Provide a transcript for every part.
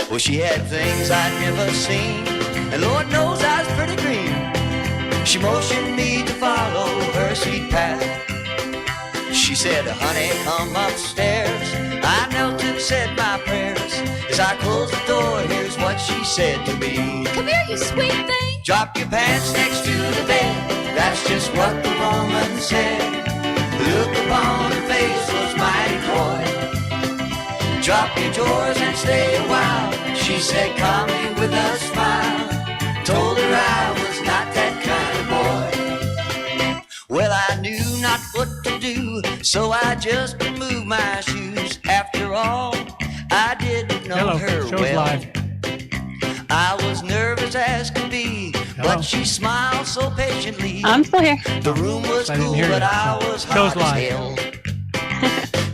Well, she had things I'd never seen, and Lord knows I was pretty green. She motioned me to follow her sweet path. She said, honey, come upstairs. I knelt and said my prayers. As I closed the door, here's what she said to me. Come here, you sweet thing. Drop your pants next to the bed. That's just what the woman said. The look upon her face was mighty coy. Drop your drawers and stay a while. She said, call me with a smile. Told her I was not that kind of boy. Well, I knew not what to do, so I just removed my shoes. After all, I didn't know her show's well. Live. I was nervous as could be, but she smiled so patiently. I'm still here. The room was cool, but I was hot as hell.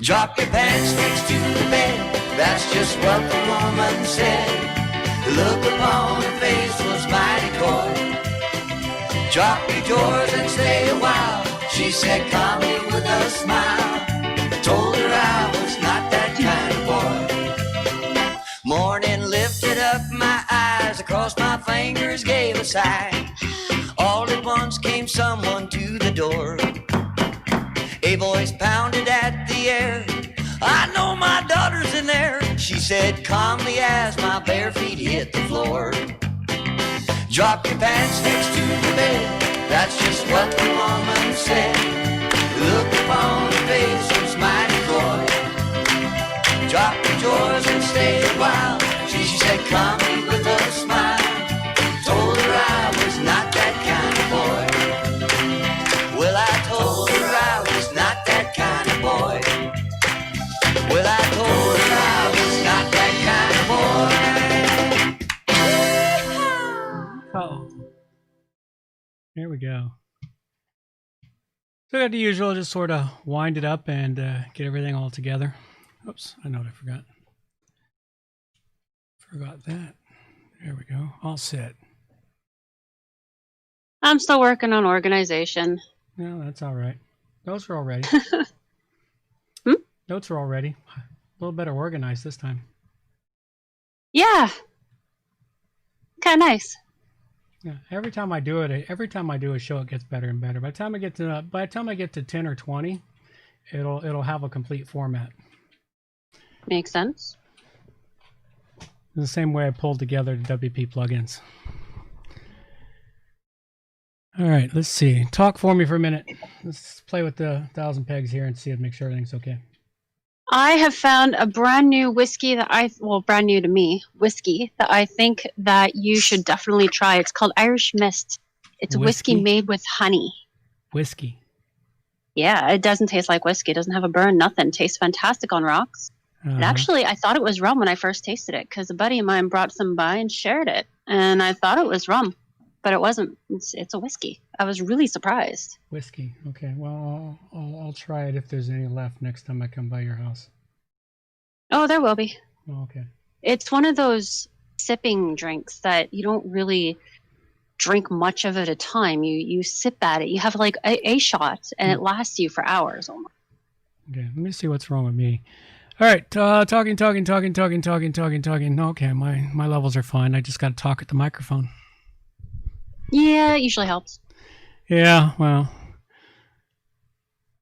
Drop your pants next to the bed. That's just what the woman said. The look upon her face was mighty coy. Drop your drawers and stay a while. She said, call me with a smile. Told her I was not that kind of boy. Morning lifted up my eyes, across my fingers gave a sigh. All at once came someone to the door. A voice pounded at the air. I know my daughter's in there. She said calmly as my bare feet hit the floor. Drop your pants next to the bed. That's just what the woman said. The look upon her face was mighty coy. Drop your drawers and stay a while. She said call me with a smile. Told her I was not that kind of boy. Well, I told her I was not that kind of boy. Well, I told her I was not that kind of boy. Oh. There we go. So I got the usual, just sort of wind it up and get everything all together. Oops, I know what I forgot. Forgot that. There we go. All set. I'm still working on organization. No, that's all right. Those are all ready. Notes are all ready. A little better organized this time. Yeah. Kind of nice. Yeah. Every time I do a show, it gets better and better. By the time I get to 10 or 20, it'll have a complete format. Makes sense. The same way I pulled together the WP plugins. All right, let's see. Talk for me for a minute. Let's play with the 1,000 pegs here and see and make sure everything's okay. I have found a brand new whiskey brand new to me, whiskey that I think that you should definitely try. It's called Irish Mist. It's whiskey made with honey. Whiskey. Yeah, it doesn't taste like whiskey. It doesn't have a burn, nothing. It tastes fantastic on rocks. And actually, I thought it was rum when I first tasted it because a buddy of mine brought some by and shared it. And I thought it was rum, but it wasn't. It's a whiskey. I was really surprised. Whiskey. Okay. Well, I'll try it if there's any left next time I come by your house. Oh, there will be. Oh, okay. It's one of those sipping drinks that you don't really drink much of at a time. You sip at it. You have like a shot, and it lasts you for hours almost. Okay. Let me see what's wrong with me. All right. Talking. Okay. My levels are fine. I just got to talk at the microphone. Yeah, it usually helps. Yeah, well,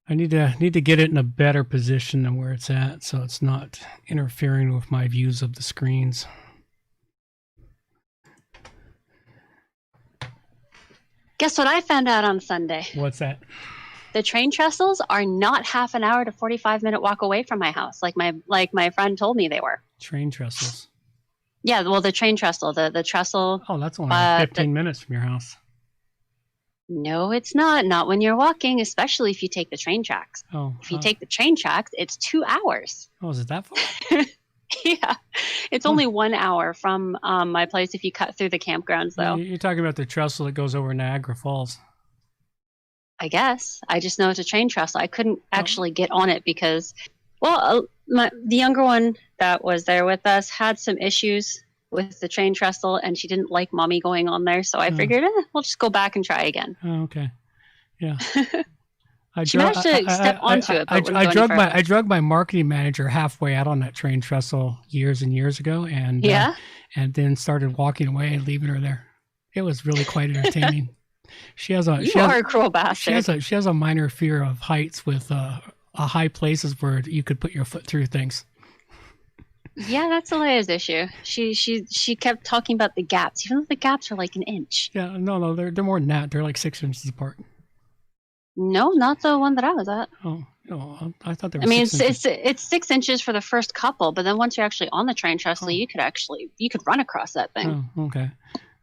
I need to get it in a better position than where it's at, so it's not interfering with my views of the screens. Guess what I found out on Sunday? What's that? The train trestles are not half an hour to 45-minute walk away from my house, like my friend told me they were. Train trestles. Yeah, well, the train trestle, the trestle. Oh, that's only 15 minutes from your house. No, it's not. Not when you're walking, especially if you take the train tracks. Oh. If you take the train tracks, it's 2 hours. Oh, is it that far? Yeah. It's only 1 hour from my place if you cut through the campgrounds, though. You're talking about the trestle that goes over Niagara Falls. I guess. I just know it's a train trestle. I couldn't actually get on it because, well, the younger one that was there with us had some issues with the train trestle, and she didn't like mommy going on there. So I figured, we'll just go back and try again. Oh, okay. Yeah. She managed to step onto it, but I drug my marketing manager halfway out on that train trestle years and years ago, and then started walking away and leaving her there. It was really quite entertaining. You are a cruel bastard. She has a minor fear of heights with high places where you could put your foot through things. Yeah, that's Alea's issue. She kept talking about the gaps, even though the gaps are like an inch. Yeah, no, they're more than that. They're like 6 inches apart. No, not the one that I was at. Oh, no, I thought they were. I mean, it's 6 inches for the first couple, but then once you're actually on the train trestle, you could run across that thing. Oh, okay.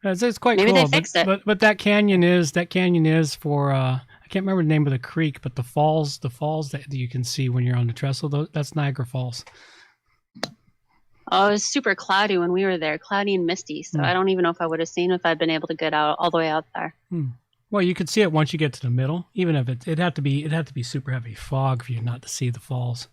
It's quite Maybe cool. they fixed it. But that canyon is for I can't remember the name of the creek, but the falls that you can see when you're on the trestle, that's Niagara Falls. Oh, it was super cloudy when we were there, cloudy and misty. So I don't even know if I would have seen if I'd been able to get out all the way out there. Well, you could see it once you get to the middle, even if it'd have to be super heavy fog for you not to see the falls.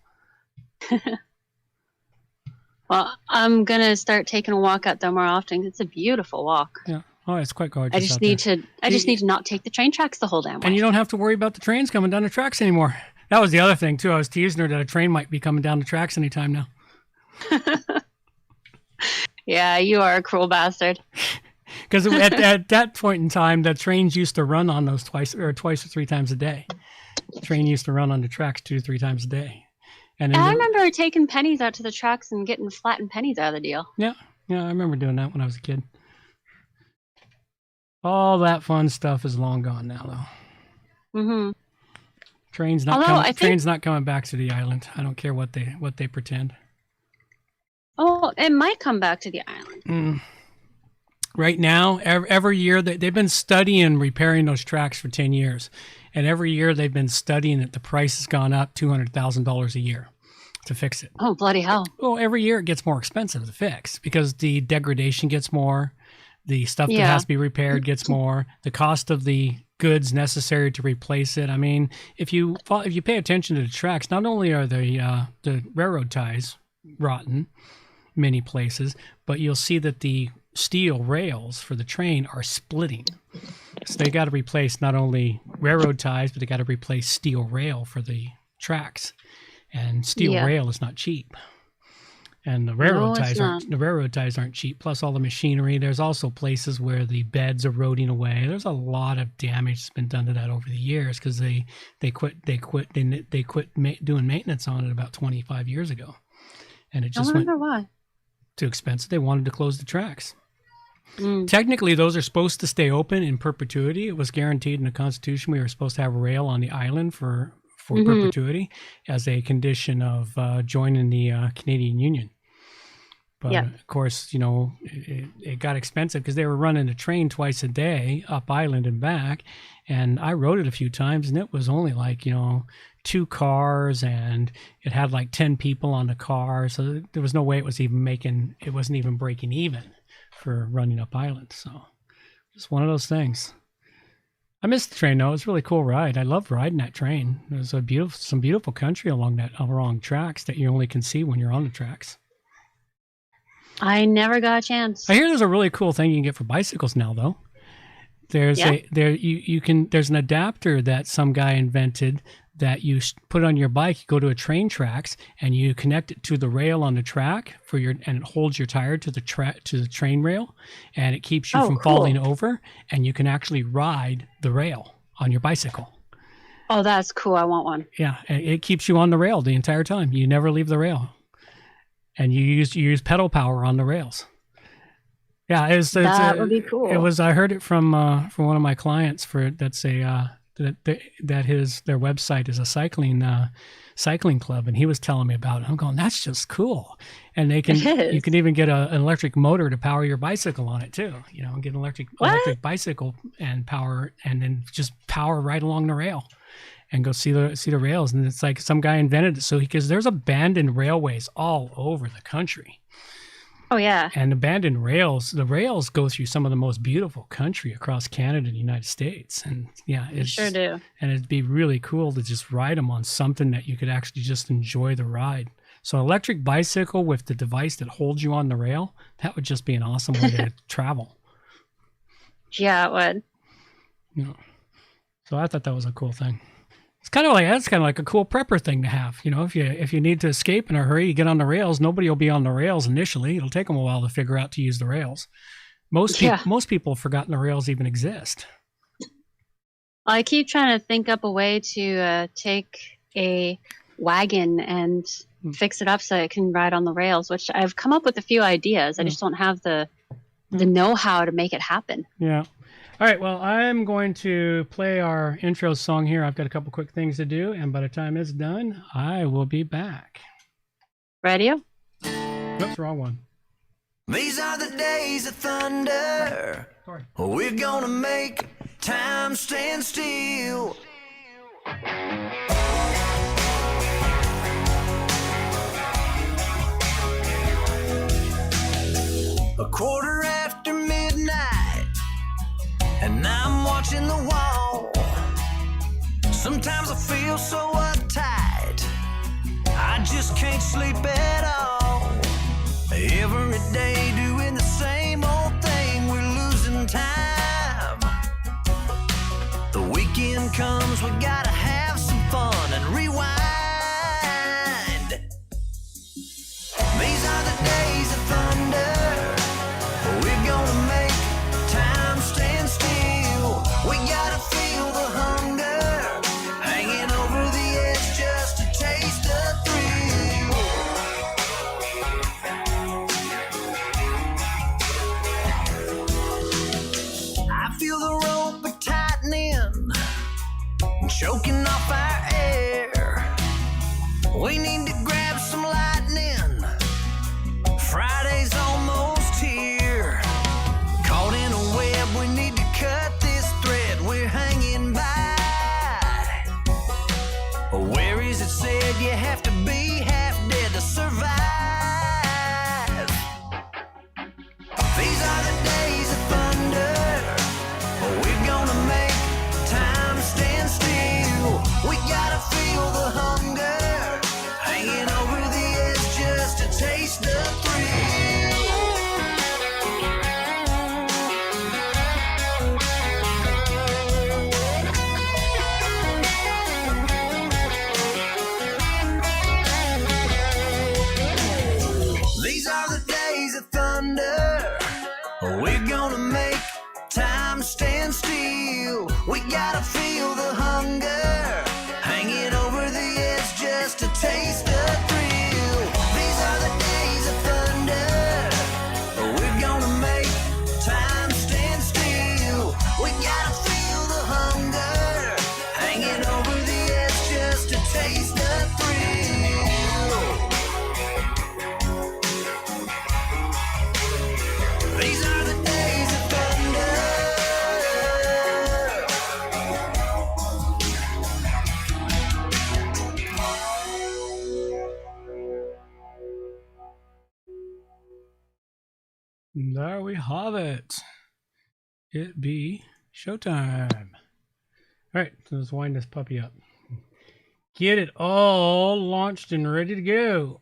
Well, I'm gonna start taking a walk out there more often. It's a beautiful walk. Yeah. Oh, it's quite gorgeous. I just need to not take the train tracks the whole damn way. And you don't have to worry about the trains coming down the tracks anymore. That was the other thing too. I was teasing her that a train might be coming down the tracks anytime now. Yeah, you are a cruel bastard. Because at that point in time, the trains used to run on those twice or 3 times a day. The train used to run on the tracks 2 to 3 times a day. And I remember taking pennies out to the tracks and getting flattened pennies out of the deal. Yeah, I remember doing that when I was a kid. All that fun stuff is long gone now, though. Mm-hmm. Trains not coming back to the island. I don't care what they pretend. Oh, it might come back to the island. Right now, every year they've been studying repairing those tracks for 10 years, and every year they've been studying it. The price has gone up $200,000 a year to fix it. Oh, bloody hell! Well, every year it gets more expensive to fix because the degradation gets more, the stuff that has to be repaired gets more, the cost of the goods necessary to replace it. I mean, if you pay attention to the tracks, not only are the railroad ties rotten many places, but you'll see that the steel rails for the train are splitting. So they got to replace not only railroad ties, but they got to replace steel rail for the tracks. And steel rail is not cheap. And the railroad ties aren't cheap. Plus all the machinery. There's also places where the bed's eroding away. There's a lot of damage that's been done to that over the years because they quit doing maintenance on it about 25 years ago. And it just went too expensive. They wanted to close the tracks. Technically, those are supposed to stay open in perpetuity. It was guaranteed in the Constitution we were supposed to have rail on the island for perpetuity as a condition of joining the Canadian Union. But of course, it got expensive because they were running a train twice a day up island and back. And I rode it a few times, and it was only like 2 cars, and it had like 10 people on the car. So there was no way it wasn't even breaking even for running up island. So just one of those things. I missed the train though. It was a really cool ride. I loved riding that train. There's some beautiful country along tracks that you only can see when you're on the tracks. I never got a chance. I hear there's a really cool thing you can get for bicycles now though. There's there's an adapter that some guy invented that you put on your bike. You go to a train tracks and you connect it to the rail on the track and it holds your tire to the train rail, and it keeps you from falling over, and you can actually ride the rail on your bicycle. Oh, that's cool. I want one. Yeah, it keeps you on the rail the entire time. You never leave the rail, and you use pedal power on the rails. Yeah, that would be cool. It was. I heard it from one of my clients their website is a cycling club, and he was telling me about it. I'm going, that's just cool. And you can even get an electric motor to power your bicycle on it too. Get an electric bicycle and then just power right along the rail and go see the rails. And it's like some guy invented it because there's abandoned railways all over the country. Oh, yeah. And the rails go through some of the most beautiful country across Canada and the United States. And it sure do. And it'd be really cool to just ride them on something that you could actually just enjoy the ride. So an electric bicycle with the device that holds you on the rail, that would just be an awesome way to travel. Yeah, it would. So I thought that was a cool thing. It's kind of like a cool prepper thing to have. You know, if you need to escape in a hurry, you get on the rails. Nobody will be on the rails initially. It'll take them a while to figure out to use the rails. Most people have forgotten the rails even exist. I keep trying to think up a way to take a wagon and fix it up so it can ride on the rails, which I've come up with a few ideas. I just don't have the know-how to make it happen. Yeah. All right, well, I'm going to play our intro song here. I've got a couple quick things to do, and by the time it's done, I will be back. Radio? Oops, wrong one. These are the days of thunder. Sorry. We're gonna make time stand still. A quarter after midnight, and I'm watching the wall. Sometimes I feel so uptight, I just can't sleep at all. Every day doing the same old thing, we're losing time. The weekend comes, we gotta have some fun and rewind. These are the days of thunder. We're gonna make time stand still. We gotta feel the hunger, hanging over the edge just to taste the thrill. I feel the rope tightening, choking off our air. We need to grab some lightning. Friday's almost here. Caught in a web, we need to cut this thread we're hanging by. Where is it said you have to be half dead to survive? These are the days of thunder. We're gonna make time stand still. We gotta feel the hunger, hanging over the edge just to taste the thrill. These are the days of thunder. We're gonna make time stand still. We gotta feel the hunger, hanging over the edge just to taste the thrill. These are the days of thunder. We're gonna make time stand still. We gotta feel the hunger, hanging over the edge just to taste the thrill. These are the days of thunder. There we have it. It be showtime. All right, so let's wind this puppy up. Get it all launched and ready to go.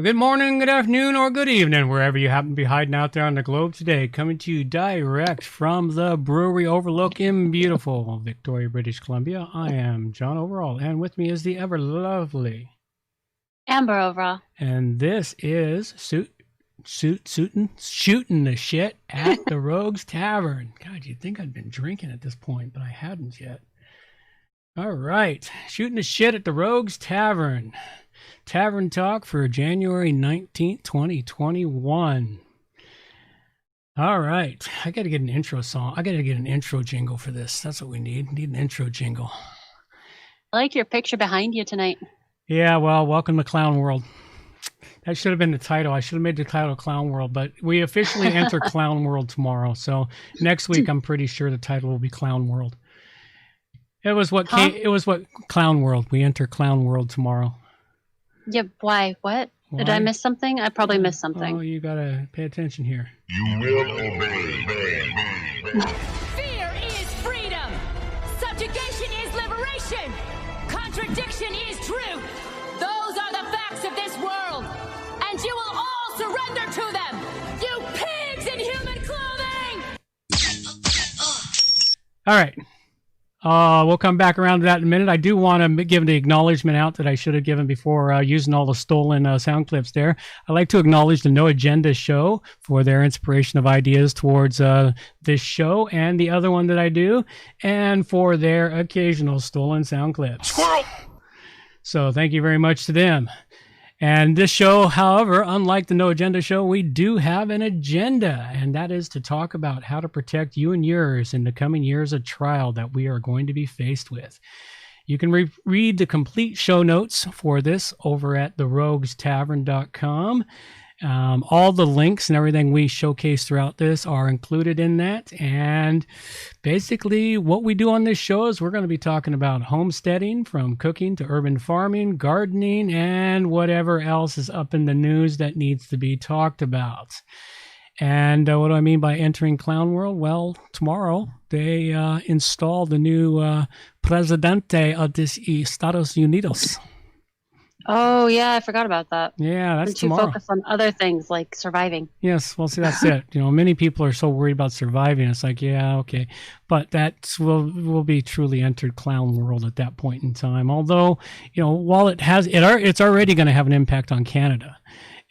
Good morning, good afternoon, or good evening, wherever you happen to be hiding out there on the globe today. Coming to you direct from the brewery overlook in beautiful Victoria, British Columbia. I am John Overall, and with me is the ever lovely Amber Overall. And this is shooting the shit at the Rogues Tavern. God, you'd think I'd been drinking at this point, but I hadn't yet. All right, shooting the shit at the Rogues Tavern. Tavern Talk for January 19th, 2021. All right, I got to get an intro song. I got to get an intro jingle for this. That's what we need. We need an intro jingle. I like your picture behind you tonight. Yeah, well, welcome to Clown World. That should have been the title. I should have made the title Clown World, but we officially enter Clown World tomorrow. So next week, I'm pretty sure the title will be Clown World. It was what Clown World. We enter Clown World tomorrow. Yeah, why? What? Why? Did I miss something? I probably missed something. Oh, you gotta pay attention here. You will obey. Fear is freedom. Subjugation is liberation. Contradiction is truth. Those are the facts of this world. And you will all surrender to them. You pigs in human clothing! All right. We'll come back around to that in a minute. I do want to give the acknowledgement out that I should have given before using all the stolen sound clips there. I'd like to acknowledge the No Agenda Show for their inspiration of ideas towards this show and the other one that I do, and for their occasional stolen sound clips. Squirrel! So thank you very much to them. And this show, however, unlike the No Agenda Show, we do have an agenda, and that is to talk about how to protect you and yours in the coming years of trial that we are going to be faced with. You can read the complete show notes for this over at theroguestavern.com. All the links and everything we showcase throughout this are included in that. And basically what we do on this show is we're going to be talking about homesteading, from cooking to urban farming, gardening, and whatever else is up in the news that needs to be talked about. And what do I mean by entering clown world? Well, tomorrow they install the new Presidente of los Estados Unidos. Oh, yeah, I forgot about that. Yeah, that's to tomorrow. Focus on other things like surviving. Yes, well, see, that's it. Many people are so worried about surviving. It's like, yeah, okay. But that will be truly entered clown world at that point in time. Although, while it's already going to have an impact on Canada.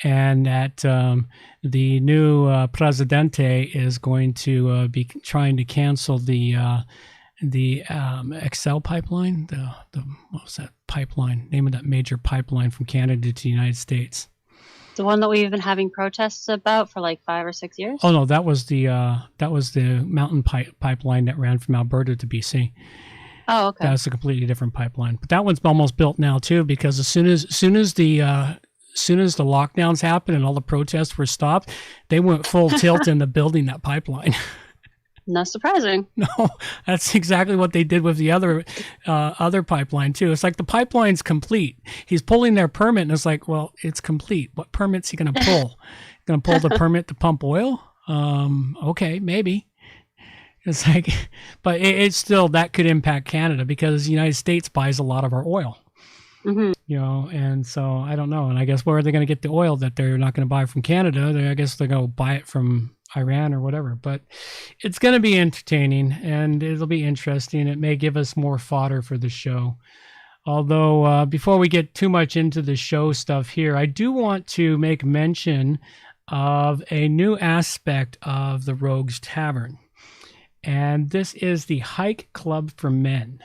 And that the new Presidente is going to be trying to cancel the Excel pipeline, what was that pipeline? Name of that major pipeline from Canada to the United States. The one that we've been having protests about for like 5 or 6 years. Oh no, that was the mountain pipeline that ran from Alberta to BC. Oh, okay. That's a completely different pipeline, but that one's almost built now too, because as soon as the lockdowns happened and all the protests were stopped, they went full tilt into building that pipeline. Not surprising. No, that's exactly what they did with the other pipeline too. It's like the pipeline's complete. He's pulling their permit, and it's like, well, it's complete. What permit's he going to pull? Going to pull the permit to pump oil? Okay, maybe. It's like, but it's still, that could impact Canada because the United States buys a lot of our oil. Mm-hmm. And so I don't know. And I guess where are they going to get the oil that they're not going to buy from Canada? I guess they're going to buy it from Iran or whatever. But it's going to be entertaining and it'll be interesting. It may give us more fodder for the show. Although before we get too much into the show stuff here, I do want to make mention of a new aspect of the Rogues Tavern. And this is the Hike Club for Men.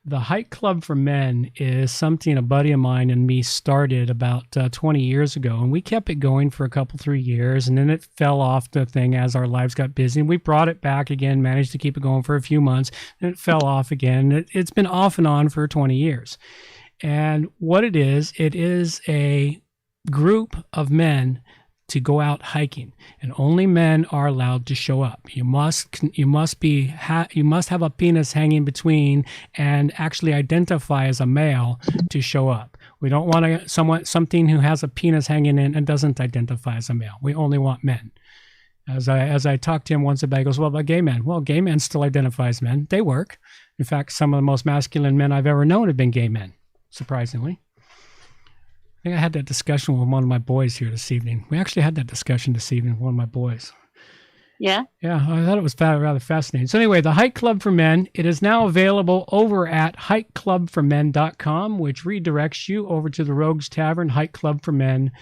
The Hike Club for Men is something a buddy of mine and me started about 20 years ago, and we kept it going for a couple, 3 years, and then it fell off the thing as our lives got busy, and we brought it back again, managed to keep it going for a few months, and it fell off again. It's been off and on for 20 years. And what it is a group of men to go out hiking, and only men are allowed to show up. You must have a penis hanging between and actually identify as a male to show up. We don't want something who has a penis hanging in and doesn't identify as a male. We only want men. As I talked to him once about, he goes, well, about gay men. Well, gay men still identify as men. They work. In fact, some of the most masculine men I've ever known have been gay men, surprisingly. I think I had that discussion with one of my boys here this evening. We actually had that discussion this evening with one of my boys. Yeah? Yeah, I thought it was rather fascinating. So anyway, the Hike Club for Men, it is now available over at hikeclubformen.com, which redirects you over to the Rogues Tavern Hike Club for Men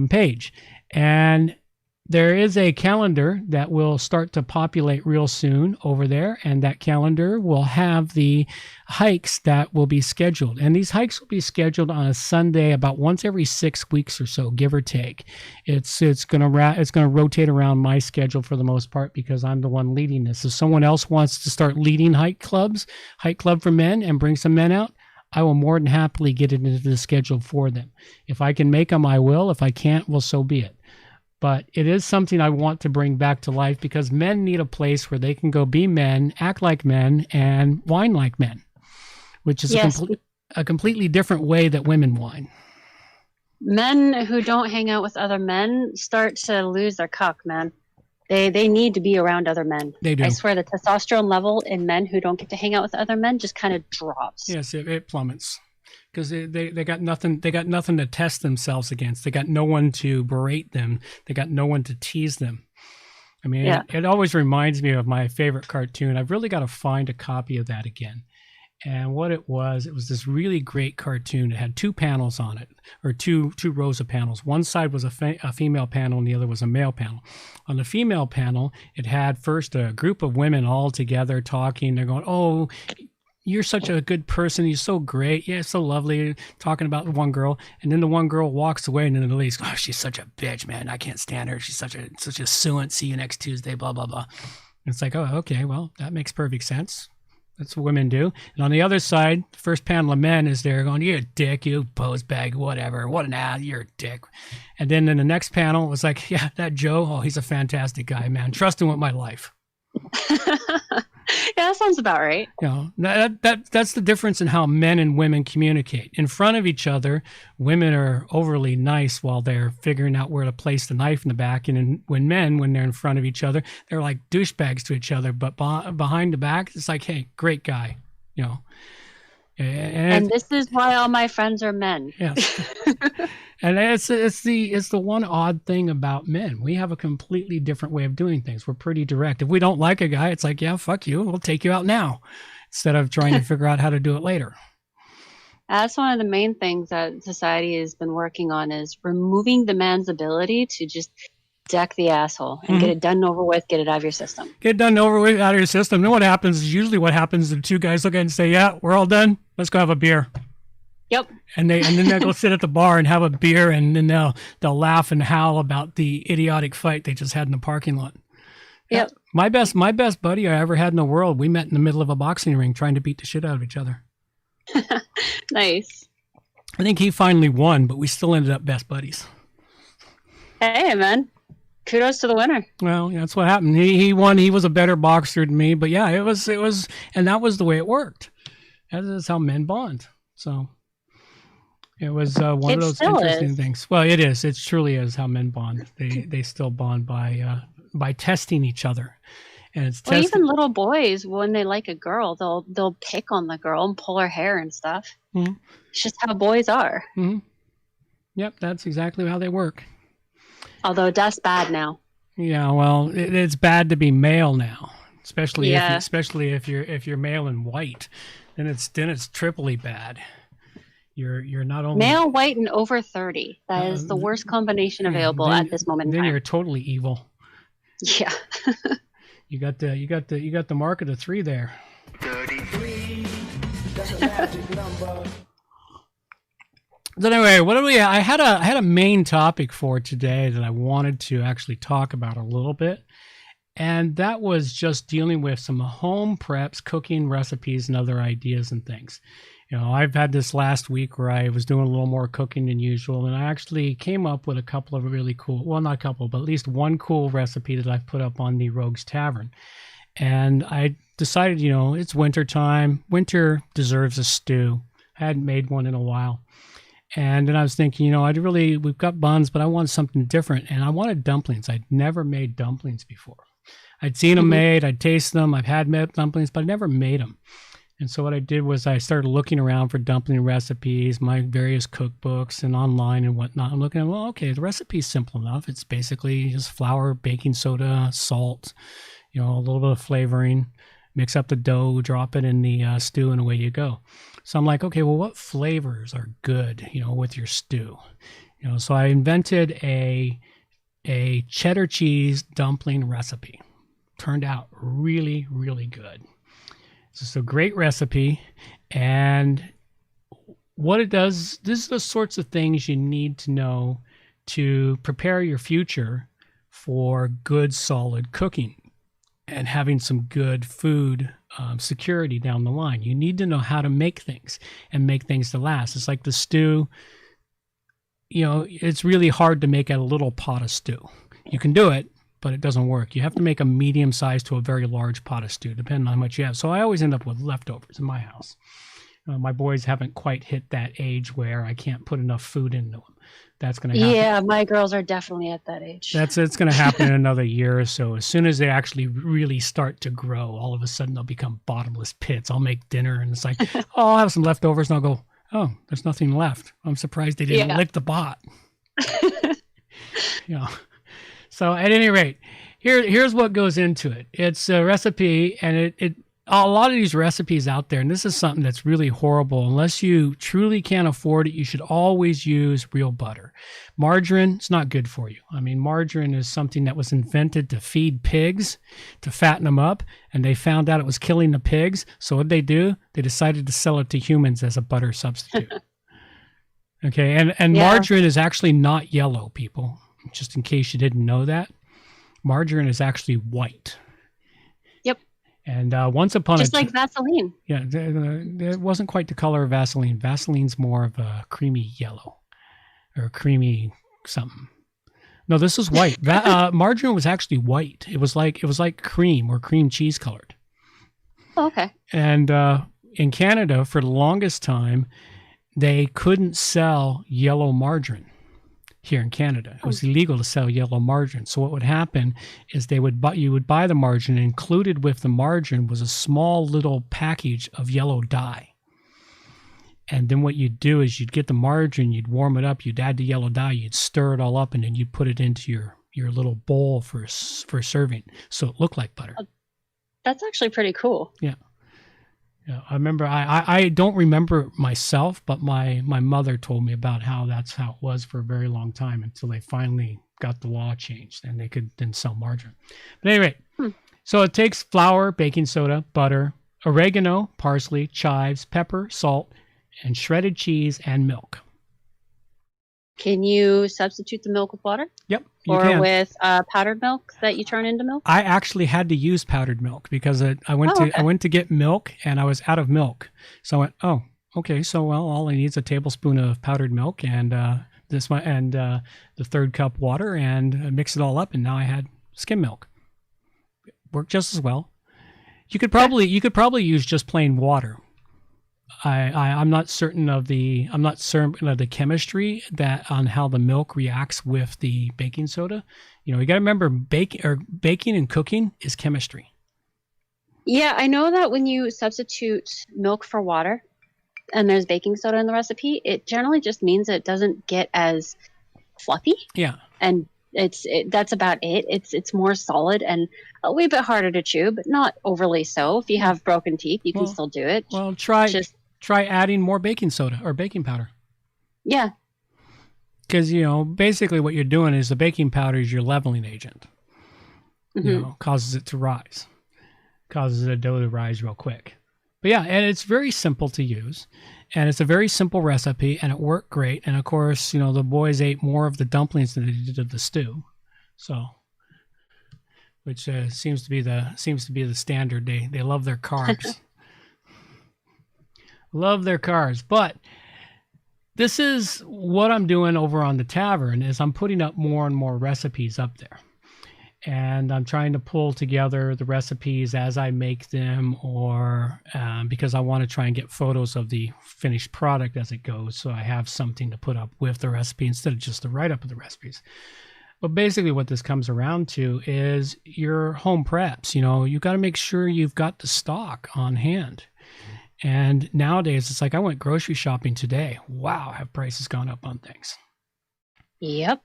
page. And there is a calendar that will start to populate real soon over there, and that calendar will have the hikes that will be scheduled. And these hikes will be scheduled on a Sunday about once every 6 weeks or so, give or take. It's going to rotate around my schedule for the most part because I'm the one leading this. If someone else wants to start leading Hike Club for Men, and bring some men out, I will more than happily get it into the schedule for them. If I can make them, I will. If I can't, well, so be it. But it is something I want to bring back to life because men need a place where they can go be men, act like men, and whine like men, which is a completely different way that women whine. Men who don't hang out with other men start to lose their cock, man. They need to be around other men. They do. I swear the testosterone level in men who don't get to hang out with other men just kind of drops. Yes, it plummets. Because they got nothing to test themselves against. They got no one to berate them. They got no one to tease them. I mean, it always reminds me of my favorite cartoon. I've really got to find a copy of that again. And what it was this really great cartoon. It had 2 panels on it, or two rows of panels. One side was a female panel and the other was a male panel. On the female panel, it had first a group of women all together talking. They're going, "Oh, you're such a good person. You're so great. Yeah, so lovely," talking about one girl. And then the one girl walks away, and then the lady's, "Oh, she's such a bitch, man. I can't stand her. She's such a suant. See you next Tuesday, blah, blah, blah." And it's like, oh, okay, well, that makes perfect sense. That's what women do. And on the other side, the first panel of men is there going, "You're a dick, you pose bag, whatever. What an ass, you're a dick." And then in the next panel, it was like, "Yeah, that Joe, oh, he's a fantastic guy, man. Trust him with my life." Yeah, that sounds about right. You know, that's the difference in how men and women communicate. In front of each other, women are overly nice while they're figuring out where to place the knife in the back. And when they're in front of each other, they're like douchebags to each other. But behind the back, it's like, "Hey, great guy," you know. And this is why all my friends are men. Yes. And it's the one odd thing about men. We have a completely different way of doing things. We're pretty direct. If we don't like a guy, it's like, "Yeah, fuck you. We'll take you out now," instead of trying to figure out how to do it later. That's one of the main things that society has been working on, is removing the man's ability to just deck the asshole and get it done and over with, get it out of your system. Get it done and over with, out of your system. Then what happens is usually the 2 guys look at it and say, "Yeah, we're all done. Let's go have a beer." Yep. And then they'll go sit at the bar and have a beer, and then they'll laugh and howl about the idiotic fight they just had in the parking lot. Yep. My best buddy I ever had in the world, we met in the middle of a boxing ring trying to beat the shit out of each other. Nice. I think he finally won, but we still ended up best buddies. Hey, man. Kudos to the winner. Well, yeah, that's what happened. He won. He was a better boxer than me, but yeah, it was, and that was the way it worked. That is how men bond. So it was one of those interesting things. Well, it is. It truly is how men bond. They still bond by testing each other. And it's even little boys, when they like a girl, they'll pick on the girl and pull her hair and stuff. Mm-hmm. It's just how boys are. Mm-hmm. Yep, that's exactly how they work. Although that's bad now. Yeah, well, it's bad to be male now, especially if you're male and white. Then it's triply bad. You're not only male, white, and over 30. That is the worst combination available at this moment in time. Then you're totally evil. Yeah. You got the mark of the 3 there. 33. That's a magic number. So anyway, I had a main topic for today that I wanted to actually talk about a little bit. And that was just dealing with some home preps, cooking recipes, and other ideas and things. You know, I've had this last week where I was doing a little more cooking than usual, and I actually came up with a couple of really cool, well, not a couple, but at least one cool recipe that I've put up on the Rogues Tavern. And I decided, you know, it's winter time. Winter deserves a stew. I hadn't made one in a while. And then I was thinking, you know, we've got buns, but I want something different. And I wanted dumplings. I'd never made dumplings before. I'd seen them made, I'd tasted them, I've had dumplings, but I never made them. And so what I did was I started looking around for dumpling recipes, my various cookbooks and online and whatnot. I'm looking at, well, okay, the recipe's simple enough. It's basically just flour, baking soda, salt, you know, a little bit of flavoring, mix up the dough, drop it in the stew, and away you go. So I'm like, okay, well, what flavors are good, you know, with your stew? You know, so I invented a cheddar cheese dumpling recipe. Turned out really, really good. It's just a great recipe. And what it does, this is the sorts of things you need to know to prepare your future for good, solid cooking and having some good food security down the line. You need to know how to make things and make things to last. It's like the stew. You know, it's really hard to make a little pot of stew. You can do it, but it doesn't work. You have to make a medium size to a very large pot of stew, depending on how much you have. So I always end up with leftovers in my house. My boys haven't quite hit that age where I can't put enough food into them. That's going to happen. Yeah, my girls are definitely at that age. It's going to happen in another year or so. As soon as they actually really start to grow, all of a sudden they'll become bottomless pits. I'll make dinner and it's like, oh, I'll have some leftovers, and I'll go, oh, there's nothing left. I'm surprised they didn't lick the pot. You know. So at any rate, Here's what goes into it. It's a recipe, and it a lot of these recipes out there, and this is something that's really horrible. Unless you truly can't afford it, you should always use real butter. Margarine, it's not good for you. I mean, margarine is something that was invented to feed pigs, to fatten them up, and they found out it was killing the pigs. So what do? They decided to sell it to humans as a butter substitute. Okay, and margarine is actually not yellow, people. Just in case you didn't know that. Margarine is actually white. Yep. And once upon just like Vaseline. Yeah, it wasn't quite the color of Vaseline. Vaseline's more of a creamy yellow or creamy something. No, this is white. Margarine was actually white. It was like cream or cream cheese colored. Oh, okay. And in Canada, for the longest time, they couldn't sell yellow margarine. Here in Canada, it was illegal to sell yellow margarine. So what would happen is you would buy the margarine, and included with the margarine was a small little package of yellow dye. And then what you'd do is you'd get the margarine, you'd warm it up, you'd add the yellow dye, you'd stir it all up, and then you'd put it into your little bowl for serving, so it looked like butter. That's actually pretty cool. Yeah. Yeah, I remember. I don't remember myself, but my mother told me about how that's how it was for a very long time until they finally got the law changed and they could then sell margarine. But anyway, so it takes flour, baking soda, butter, oregano, parsley, chives, pepper, salt, and shredded cheese and milk. Can you substitute the milk with water? Yep. Or with powdered milk that you turn into milk? I actually had to use powdered milk because I went to get milk and I was out of milk. So I went, oh, okay. So all I need is a tablespoon of powdered milk and the third cup water and mix it all up, and now I had skim milk. It worked just as well. You could probably use just plain water. I'm not certain of the chemistry on how the milk reacts with the baking soda. You got to remember baking and cooking is chemistry. Yeah, I know that when you substitute milk for water and there's baking soda in the recipe, it generally just means it doesn't get as fluffy. Yeah. And that's about it. It's more solid and a wee bit harder to chew, but not overly so. If you have broken teeth, you can still do it. Well, try adding more baking soda or baking powder. Yeah. Because, basically what you're doing is the baking powder is your leveling agent. Mm-hmm. Causes it to rise. Causes the dough to rise real quick. But yeah, and it's very simple to use. And it's a very simple recipe, and it worked great. And of course, the boys ate more of the dumplings than they did of the stew. So, which seems to be the standard. They love their carbs. Love their carbs. But this is what I'm doing over on the tavern is I'm putting up more and more recipes up there. And I'm trying to pull together the recipes as I make them, or because I want to try and get photos of the finished product as it goes, so I have something to put up with the recipe instead of just the write-up of the recipes. But basically what this comes around to is your home preps. You got to make sure you've got the stock on hand. And nowadays, it's like I went grocery shopping today. Wow, have prices gone up on things? Yep.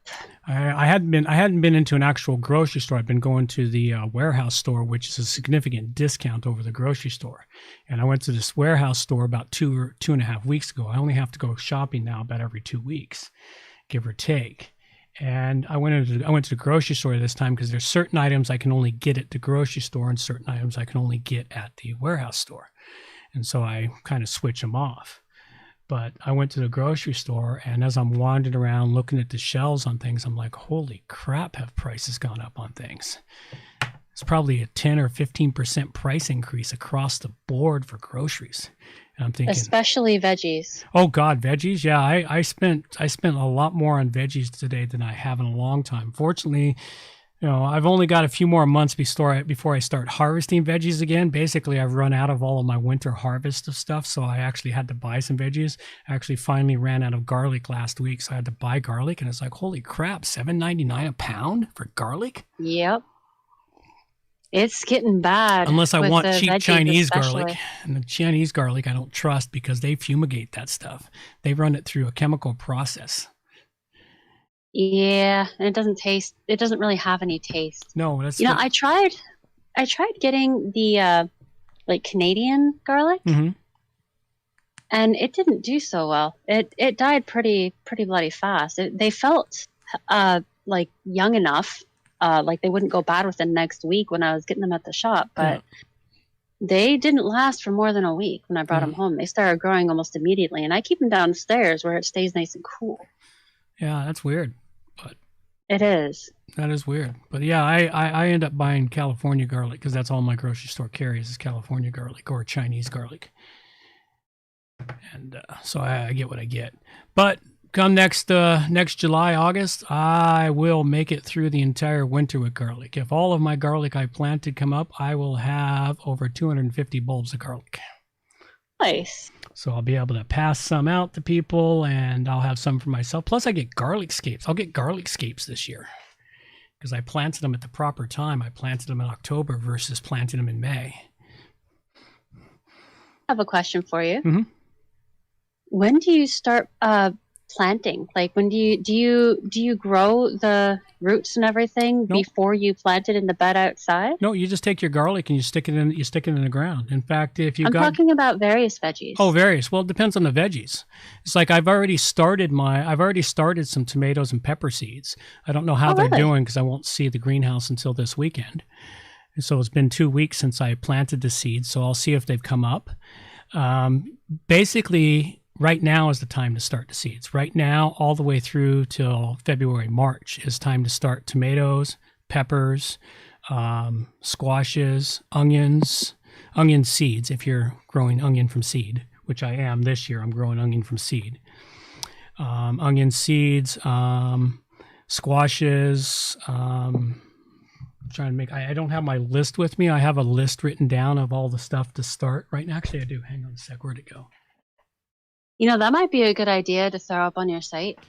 I hadn't been into an actual grocery store. I've been going to the warehouse store, which is a significant discount over the grocery store. And I went to this warehouse store about 2.5 weeks ago. I only have to go shopping now about every 2 weeks, give or take. And I went to the grocery store this time because there's certain items I can only get at the grocery store and certain items I can only get at the warehouse store. And so I kind of switch them off. But I went to the grocery store, and as I'm wandering around looking at the shelves on things, I'm like, holy crap, have prices gone up on things? It's probably a 10 or 15% price increase across the board for groceries. And I'm thinking, especially veggies. Oh God, veggies. Yeah. I spent a lot more on veggies today than I have in a long time. Fortunately, I've only got a few more months before I start harvesting veggies again. Basically, I've run out of all of my winter harvest of stuff, so I actually had to buy some veggies. I actually finally ran out of garlic last week, so I had to buy garlic, and it's like, holy crap, $7.99 a pound for garlic? Yep. It's getting bad. Unless I want cheap Chinese garlic. And the Chinese garlic I don't trust because they fumigate that stuff. They run it through a chemical process. Yeah, and it doesn't taste. It doesn't really have any taste. No, that's I tried getting the like Canadian garlic, Mm-hmm. and it didn't do so well. It died pretty bloody fast. They felt like young enough, like they wouldn't go bad within next week when I was getting them at the shop, but they didn't last for more than a week when I brought them home. They started growing almost immediately, and I keep them downstairs where it stays nice and cool. Yeah, that's weird. But it is. That is weird. But yeah, I end up buying California garlic because that's all my grocery store carries is California garlic or Chinese garlic. And so I get what I get. But come next July, August, I will make it through the entire winter with garlic. If all of my garlic I planted come up, I will have over 250 bulbs of garlic. Nice. So I'll be able to pass some out to people, and I'll have some for myself. Plus, I get garlic scapes. I'll get garlic scapes this year because I planted them at the proper time. I planted them in October versus planting them in May. I have a question for you. Mm-hmm. When do you start planting? Like, when do you grow the roots and everything before you plant it in the bed outside? No, you just take your garlic and you stick it in the ground. In fact, if I'm talking about various veggies. Oh, various. Well, it depends on the veggies. It's like I've already started some tomatoes and pepper seeds. I don't know how they're doing because I won't see the greenhouse until this weekend. And so it's been 2 weeks since I planted the seeds, so I'll see if they've come up. Basically, right now is the time to start the seeds. Right now, all the way through till February, March is time to start tomatoes, peppers, squashes, onions, onion seeds. If you're growing onion from seed, which I am this year, I'm growing onion from seed. Onion seeds, squashes. Trying to make. I don't have my list with me. I have a list written down of all the stuff to start right now. Actually, I do. Hang on a sec. Where'd it go? That might be a good idea to throw up on your site.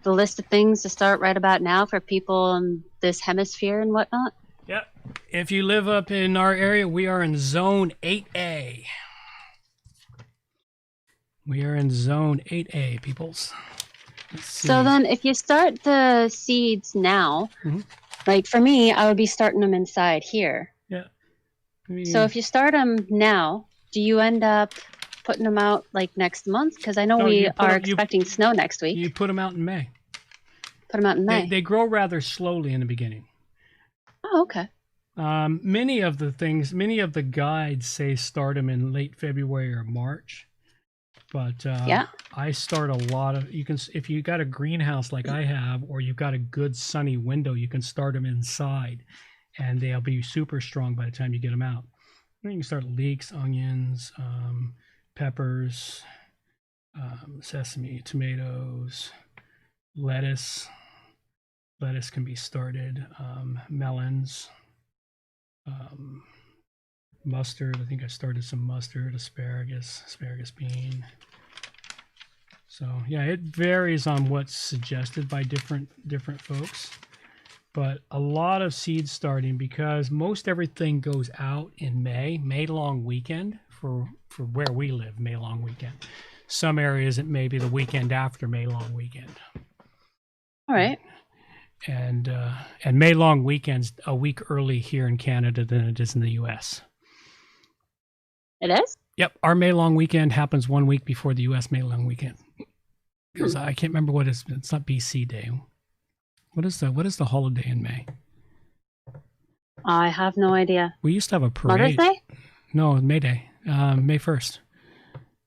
The list of things to start right about now for people in this hemisphere and whatnot. Yep. If you live up in our area, we are in Zone 8A. We are in Zone 8A, peoples. So then if you start the seeds now, like for me, I would be starting them inside here. Yeah. So if you start them now, do you end up putting them out like next month? Because I know we are expecting snow next week. You put them out in May. Put them out in May. They grow rather slowly in the beginning. Oh, okay. Many of the guides say start them in late February or March. But I start a lot of, if you got a greenhouse like I have, or you've got a good sunny window, you can start them inside and they'll be super strong by the time you get them out. You can start leeks, onions, peppers, sesame, tomatoes, lettuce. Lettuce can be started, melons, mustard. I think I started some mustard, asparagus bean. So yeah, it varies on what's suggested by different folks. But a lot of seed starting because most everything goes out in May long weekend for where we live, May long weekend. Some areas it may be the weekend after May long weekend. All right. And May long weekend's a week early here in Canada than it is in the U.S. It is? Yep. Our May long weekend happens 1 week before the U.S. May long weekend. Because I can't remember what it's not BC Day. What is the holiday in May? I have no idea. We used to have a parade. Mother's Day? No, May Day. May 1st.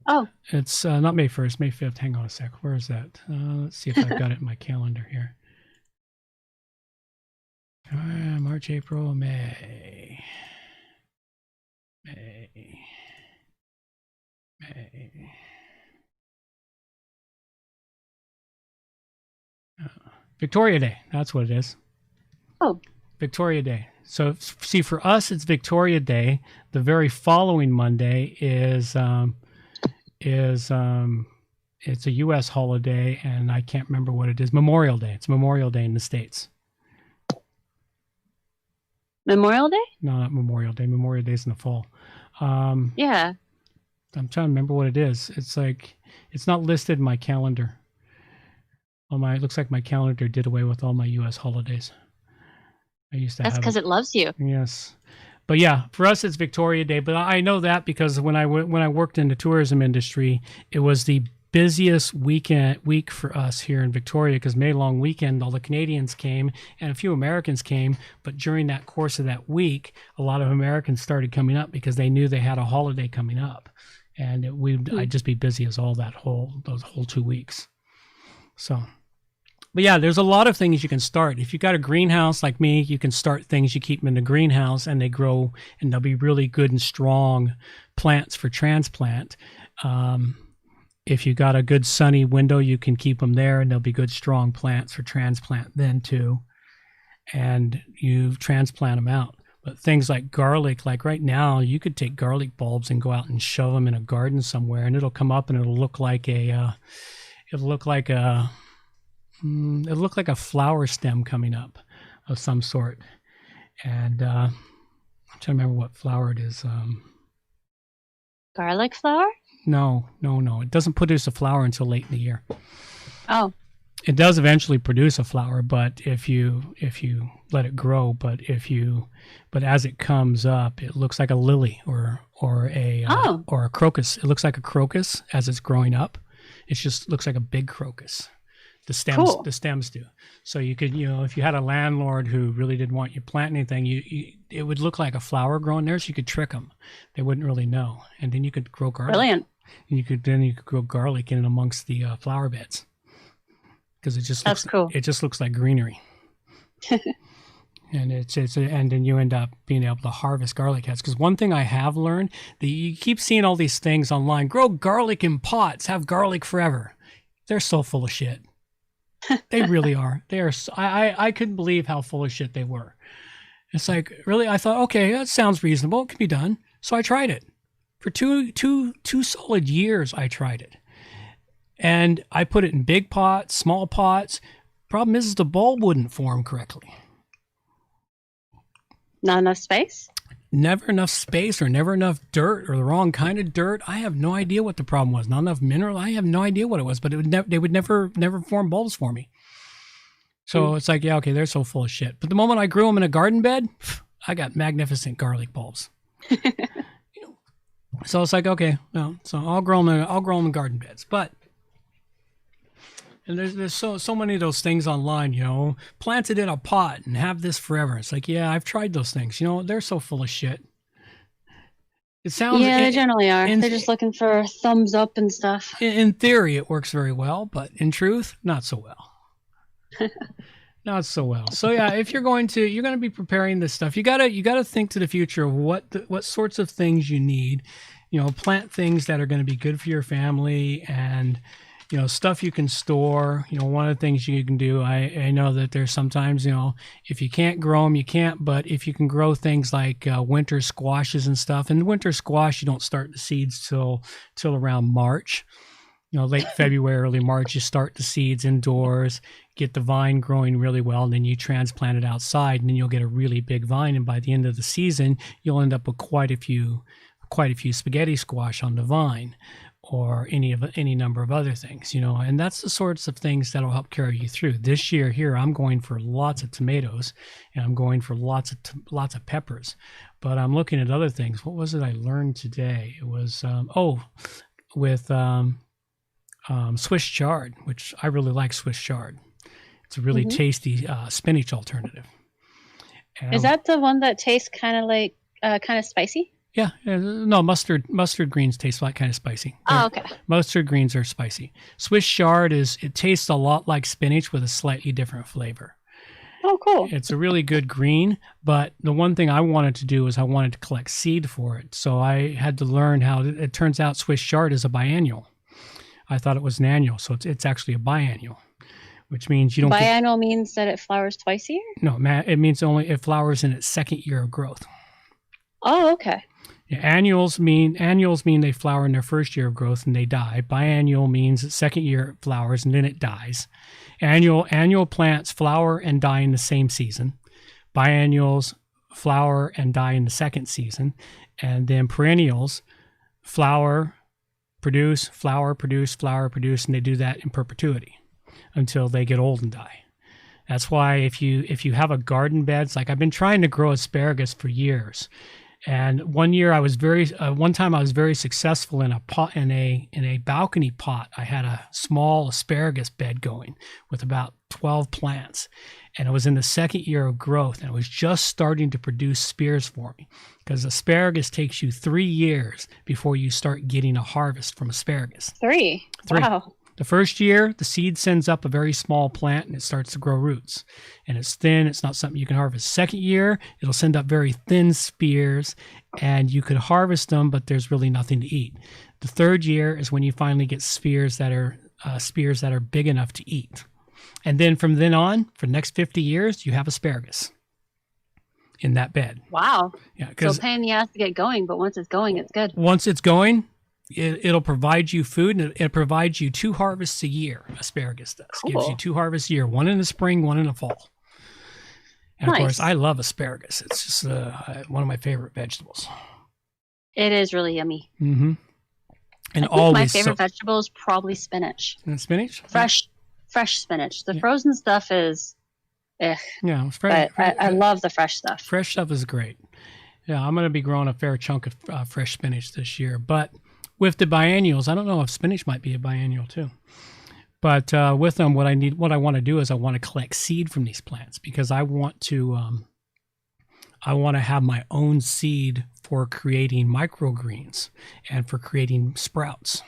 Oh. It's not May 1st, May 5th. Hang on a sec. Where is that? Let's see if I've got it in my calendar here. March, April, May. Victoria Day. That's what it is. Oh. Victoria Day. So see, for us, it's Victoria Day. The very following Monday is it's a U.S. holiday, and I can't remember what it is. Memorial Day. It's Memorial Day in the States. Memorial Day? No, not Memorial Day. Memorial Day's in the fall. Yeah. I'm trying to remember what it is. It's like, it's not listed in my calendar. It looks like my calendar did away with all my U.S. holidays. I used to That's have because it loves you. Yes. But yeah, for us, it's Victoria Day. But I know that because when I worked in the tourism industry, it was the busiest week for us here in Victoria because May long weekend, all the Canadians came and a few Americans came. But during that course of that week, a lot of Americans started coming up because they knew they had a holiday coming up. And I'd just be busy as those whole 2 weeks. So... But yeah, there's a lot of things you can start. If you've got a greenhouse like me, you can start things. You keep them in the greenhouse and they grow and they'll be really good and strong plants for transplant. If you got a good sunny window, you can keep them there and they'll be good strong plants for transplant then too. And you transplant them out. But things like garlic, like right now, you could take garlic bulbs and go out and shove them in a garden somewhere and it'll come up and it'll look like a flower stem coming up of some sort. And I'm trying to remember what flower it is. Garlic flower? No. It doesn't produce a flower until late in the year. Oh. It does eventually produce a flower, but if you let it grow, but as it comes up, it looks like a lily or a crocus. It looks like a crocus as it's growing up. It just looks like a big crocus. The stems do. So you could, if you had a landlord who really didn't want you planting anything, it would look like a flower growing there, so you could trick them. They wouldn't really know, and then you could grow garlic. Brilliant. And you could grow garlic in amongst the flower beds because that's cool. It just looks like greenery. And and then you end up being able to harvest garlic heads. Because one thing I have learned, you keep seeing all these things online. Grow garlic in pots. Have garlic forever. They're so full of shit. They really are. They are. I couldn't believe how full of shit they were. It's like, really? I thought, okay, that sounds reasonable. It can be done. So I tried it. For two solid years, I tried it. And I put it in big pots, small pots. Problem is the bulb wouldn't form correctly. Not enough space? Never enough space or never enough dirt or the wrong kind of dirt. I have no idea what the problem was. Not enough mineral. I have no idea what it was, but they would never form bulbs for me. So it's like, yeah, okay, they're so full of shit. But the moment I grew them in a garden bed, I got magnificent garlic bulbs. So it's like, okay, well, so I'll grow them in garden beds. But and there's so many of those things online, plant it in a pot and have this forever. It's like, yeah, I've tried those things. They're so full of shit. It sounds they generally are. They're just looking for thumbs up and stuff. In theory, it works very well, but in truth, not so well. Not so well. So yeah, if you're going to be preparing this stuff, you gotta think to the future of what sorts of things you need. Plant things that are going to be good for your family and. Stuff you can store. One of the things you can do, I know that there's sometimes, if you can't grow them, you can't, but if you can grow things like winter squashes and stuff, and winter squash, you don't start the seeds till around March, late February, early March, you start the seeds indoors, get the vine growing really well, and then you transplant it outside, and then you'll get a really big vine, and by the end of the season, you'll end up with quite a few spaghetti squash on the vine. Or any number of other things, and that's the sorts of things that'll help carry you through. This year here, I'm going for lots of tomatoes, and I'm going for lots of peppers, but I'm looking at other things. What was it I learned today? It was with Swiss chard, which I really like Swiss chard. It's a really tasty spinach alternative. Is that the one that tastes kind of spicy? Yeah, no, mustard greens taste like kind of spicy. Oh, okay. Mustard greens are spicy. Swiss chard it tastes a lot like spinach with a slightly different flavor. Oh, cool. It's a really good green, but the one thing I wanted to do is I wanted to collect seed for it. So I had to learn how it turns out Swiss chard is a biennial. I thought it was an annual, so it's actually a biennial, which means you don't biennial means that it flowers twice a year? No, it means it flowers in its second year of growth. Oh, okay. Yeah, annuals mean they flower in their first year of growth and they die. Biennial means the second year it flowers and then it dies. Annual plants flower and die in the same season. Biennials flower and die in the second season. And then perennials flower, produce, and they do that in perpetuity. until they get old and die. That's why if you have a garden bed, it's like I've been trying to grow asparagus for years. And one time I was very successful in a pot, in a balcony pot. I had a small asparagus bed going with about 12 plants, and it was in the second year of growth, and it was just starting to produce spears for me, because asparagus takes you 3 years before you start getting a harvest from asparagus. Three. Wow. The first year, the seed sends up a very small plant and it starts to grow roots. And it's thin. It's not something you can harvest. Second year, it'll send up very thin spears and you could harvest them, but there's really nothing to eat. The third year is when you finally get spears that are big enough to eat. And then from then on, for the next 50 years, you have asparagus in that bed. Wow. Yeah, so pain in the ass to get going, but once it's going, it's good. Once it's going, it'll provide you food, and it provides you 2 harvests a year. Asparagus does. Cool. Gives you 2 harvests a year, one in the spring, one in the fall. And nice. Of course, I love asparagus. It's just one of my favorite vegetables. It is really yummy. Mm-hmm. And I think my favorite vegetable is probably spinach. And spinach? Fresh spinach. The frozen stuff is, yeah, it's but I love the fresh stuff. Fresh stuff is great. Yeah, I'm going to be growing a fair chunk of fresh spinach this year, but with the biennials, I don't know if spinach might be a biennial too. But with them, what I want to do is I want to collect seed from these plants, because I want to have my own seed for creating microgreens and for creating sprouts.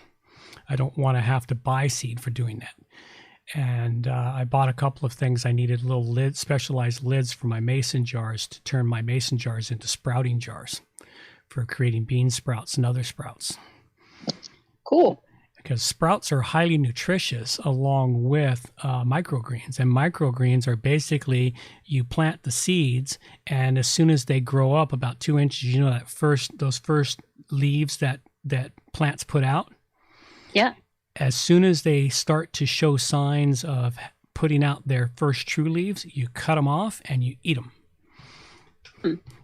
I don't want to have to buy seed for doing that. And I bought a couple of things. I needed little specialized lids for my mason jars to turn my mason jars into sprouting jars for creating bean sprouts and other sprouts. Cool. Because sprouts are highly nutritious along with microgreens. And microgreens are basically, you plant the seeds, and as soon as they grow up about 2 inches, those first leaves that plants put out? Yeah. As soon as they start to show signs of putting out their first true leaves, you cut them off and you eat them.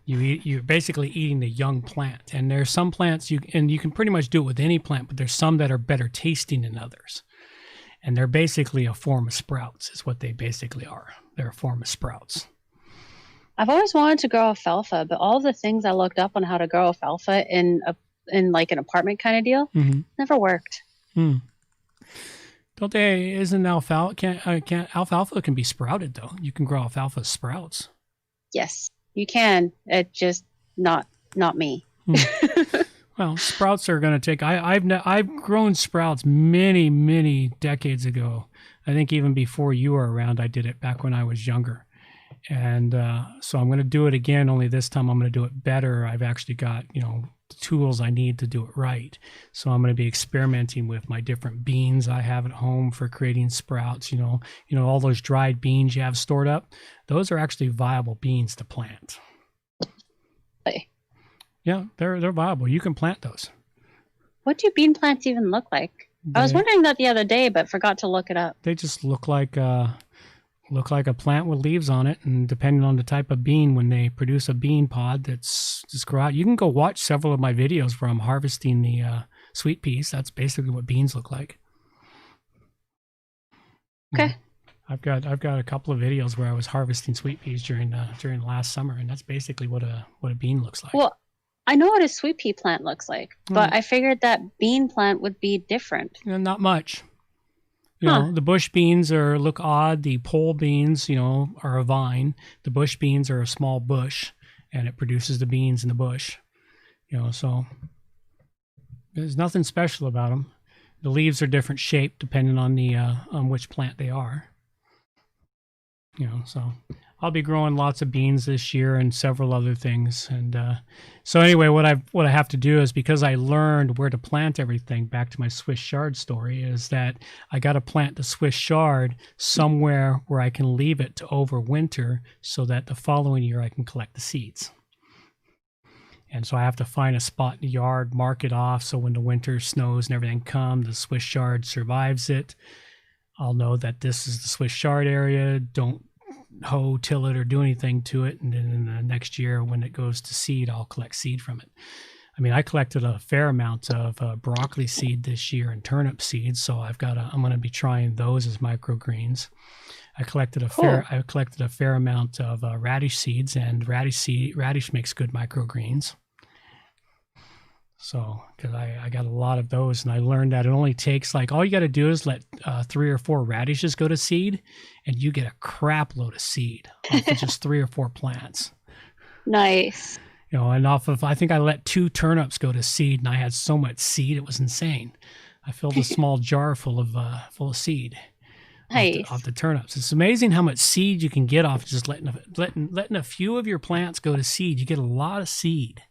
You're basically eating the young plant. And there's some plants you can pretty much do it with any plant, but there's some that are better tasting than others. And they're basically a form of sprouts, is what they basically are. They're a form of sprouts. I've always wanted to grow alfalfa, but all the things I looked up on how to grow alfalfa in like an apartment kind of deal never worked. Don't they? Isn't alfalfa can be sprouted though? You can grow alfalfa sprouts. Yes. You can. It just not me. Well, sprouts are going to take. I've grown sprouts many decades ago. I think even before you were around, I did it back when I was younger, and so I'm going to do it again. Only this time I'm going to do it better. I've actually got the tools I need to do it right. So I'm going to be experimenting with my different beans I have at home for creating sprouts. All those dried beans you have stored up, those are actually viable beans to plant. Hey. Yeah, they're viable. You can plant those. What do bean plants even look like? I was wondering that the other day, but forgot to look it up. They just look like a plant with leaves on it, and depending on the type of bean, when they produce a bean pod that's just grow out. You can go watch several of my videos where I'm harvesting the sweet peas. That's basically what beans look like. Okay. I've got a couple of videos where I was harvesting sweet peas during last summer, and that's basically what a bean looks like. Well, I know what a sweet pea plant looks like, but I figured that bean plant would be different. Not much. The bush beans look odd. The pole beans, are a vine. The bush beans are a small bush, and it produces the beans in the bush. So there's nothing special about them. The leaves are different shape depending on on which plant they are. So I'll be growing lots of beans this year and several other things. And so anyway, what I have to do is, because I learned where to plant everything, back to my Swiss chard story, is that I got to plant the Swiss chard somewhere where I can leave it to overwinter, so that the following year I can collect the seeds. And so I have to find a spot in the yard, mark it off, so when the winter snows and everything come, the Swiss chard survives it. I'll know that this is the Swiss chard area. Don't till it or do anything to it, and then in the next year when it goes to seed, I'll collect seed from it. I mean, I collected a fair amount of broccoli seed this year and turnip seed, so I've got a broccoli seed this year and turnip seeds. So I'm going to be trying those as microgreens. I collected a fair amount of radish seeds, and radish makes good microgreens. So, because I got a lot of those, and I learned that it only takes all you got to do is let 3 or 4 radishes go to seed, and you get a crap load of seed off of just 3 or 4 plants. Nice. And I think I let 2 turnips go to seed, and I had so much seed it was insane. I filled a small jar full of seed. Nice. Off the turnips. It's amazing how much seed you can get off just letting a few of your plants go to seed. You get a lot of seed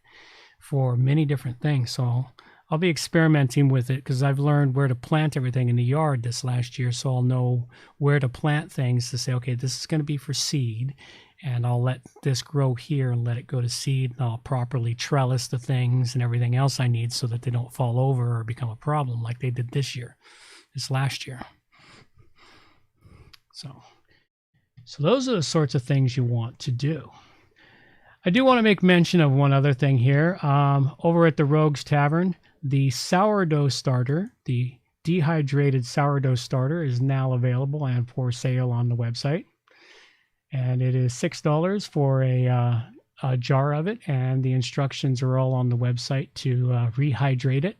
for many different things. So I'll be experimenting with it because I've learned where to plant everything in the yard this last year. So I'll know where to plant things to say, okay, this is going to be for seed, and I'll let this grow here and let it go to seed, and I'll properly trellis the things and everything else I need so that they don't fall over or become a problem like they did this last year. So those are the sorts of things you want to do. I do want to make mention of one other thing here. Over at the Rogues Tavern, the sourdough starter, the dehydrated sourdough starter, is now available and for sale on the website. And it is $6 for a jar of it, and the instructions are all on the website to rehydrate it.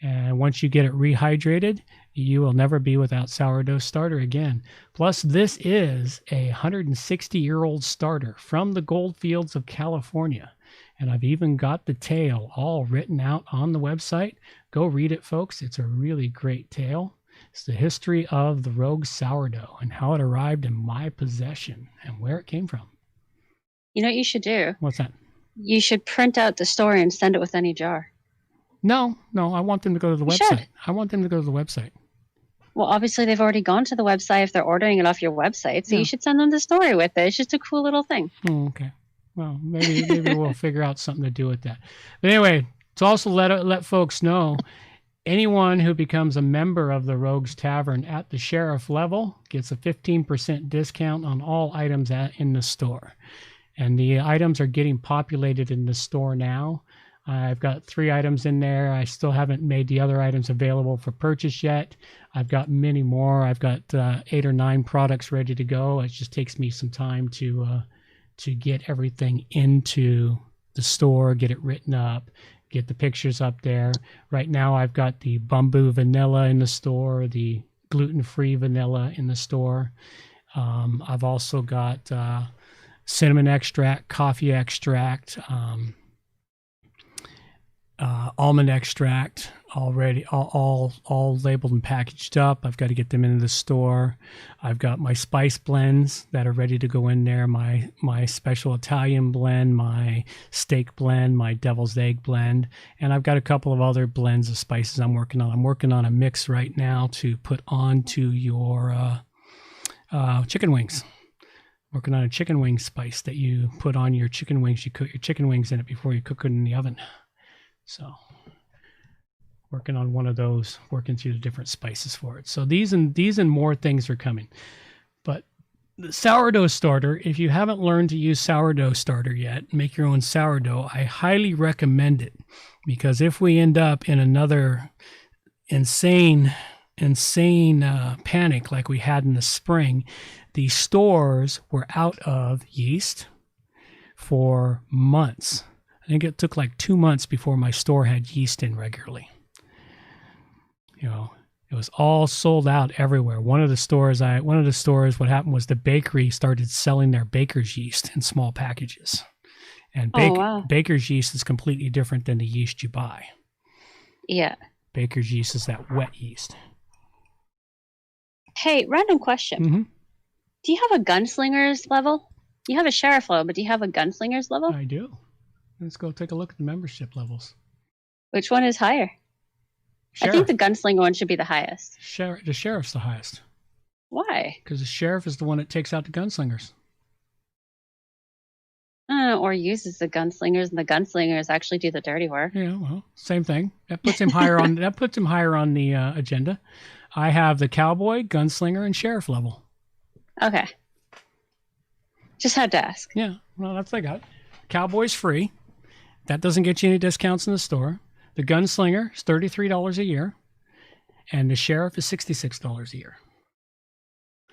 And once you get it rehydrated, you will never be without sourdough starter again. Plus, this is a 160-year-old starter from the goldfields of California. And I've even got the tale all written out on the website. Go read it, folks. It's a really great tale. It's the history of the Rogue sourdough and how it arrived in my possession and where it came from. You know what you should do? What's that? You should print out the story and send it with any jar. No, I want them to go to the website. I want them to go to the website. Well, obviously, they've already gone to the website if they're ordering it off your website. So you should send them the story with it. It's just a cool little thing. Oh, okay. Well, maybe we'll figure out something to do with that. But anyway, to also let folks know, anyone who becomes a member of the Rogues Tavern at the sheriff level gets a 15% discount on all items in the store. And the items are getting populated in the store now. I've got 3 items in there. I still haven't made the other items available for purchase yet. I've got many more. I've got 8 or 9 products ready to go. It just takes me some time to get everything into the store, get it written up, get the pictures up there. Right now I've got the bamboo vanilla in the store, the gluten-free vanilla in the store. I've also got cinnamon extract, coffee extract, almond extract already, all labeled and packaged up. I've got to get them into the store. I've got my spice blends that are ready to go in there, my special Italian blend, my steak blend, my devil's egg blend, and I've got a couple of other blends of spices I'm working on. I'm working on a mix right now to put onto your chicken wings. Working on a chicken wing spice that you put on your chicken wings. You cook your chicken wings in it before you cook it in the oven. So working on one of those, working through the different spices for it. So these and more things are coming. But the sourdough starter, if you haven't learned to use sourdough starter yet, make your own sourdough, I highly recommend it, because if we end up in another insane panic like we had in the spring, the stores were out of yeast for months. I think it took like 2 months before my store had yeast in regularly. It was all sold out everywhere. One of the stores, what happened was the bakery started selling their baker's yeast in small packages. And baker's yeast is completely different than the yeast you buy. Yeah. Baker's yeast is that wet yeast. Hey, random question. Mm-hmm. Do you have a gunslinger's level? You have a sheriff level, but do you have a gunslinger's level? I do. Let's go take a look at the membership levels. Which one is higher? Sheriff. I think the gunslinger one should be the highest. The sheriff's the highest. Why? Because the sheriff is the one that takes out the gunslingers. Or uses the gunslingers, and the gunslingers actually do the dirty work. Yeah, well, same thing. That puts him higher on. That puts him higher on the agenda. I have the cowboy, gunslinger, and sheriff level. Okay. Just had to ask. Yeah, well, that's what I got. Cowboy's free. That doesn't get you any discounts in the store. The Gunslinger is $33 a year, and the Sheriff is $66 a year.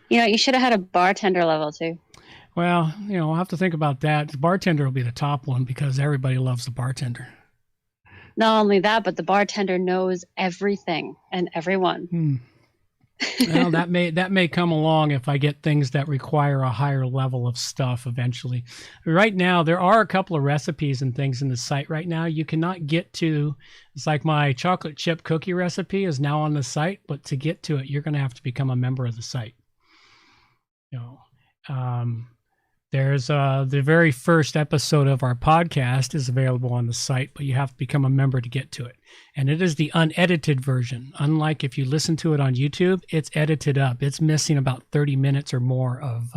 You know, you should have had a bartender level too. Well, you know, I'll have to think about that. The bartender will be the top one because everybody loves the bartender. Not only that, but the bartender knows everything and everyone. Well, that may come along if I get things that require a higher level of stuff eventually. Right now, there are a couple of recipes and things in the site right now. You cannot get to, it's like my chocolate chip cookie recipe is now on the site, but to get to it, you're going to have to become a member of the site. You know, there's the very first episode of our podcast is available on the site, but you have to become a member to get to it. And it is the unedited version. Unlike if you listen to it on YouTube, it's edited up. It's missing about 30 minutes or more of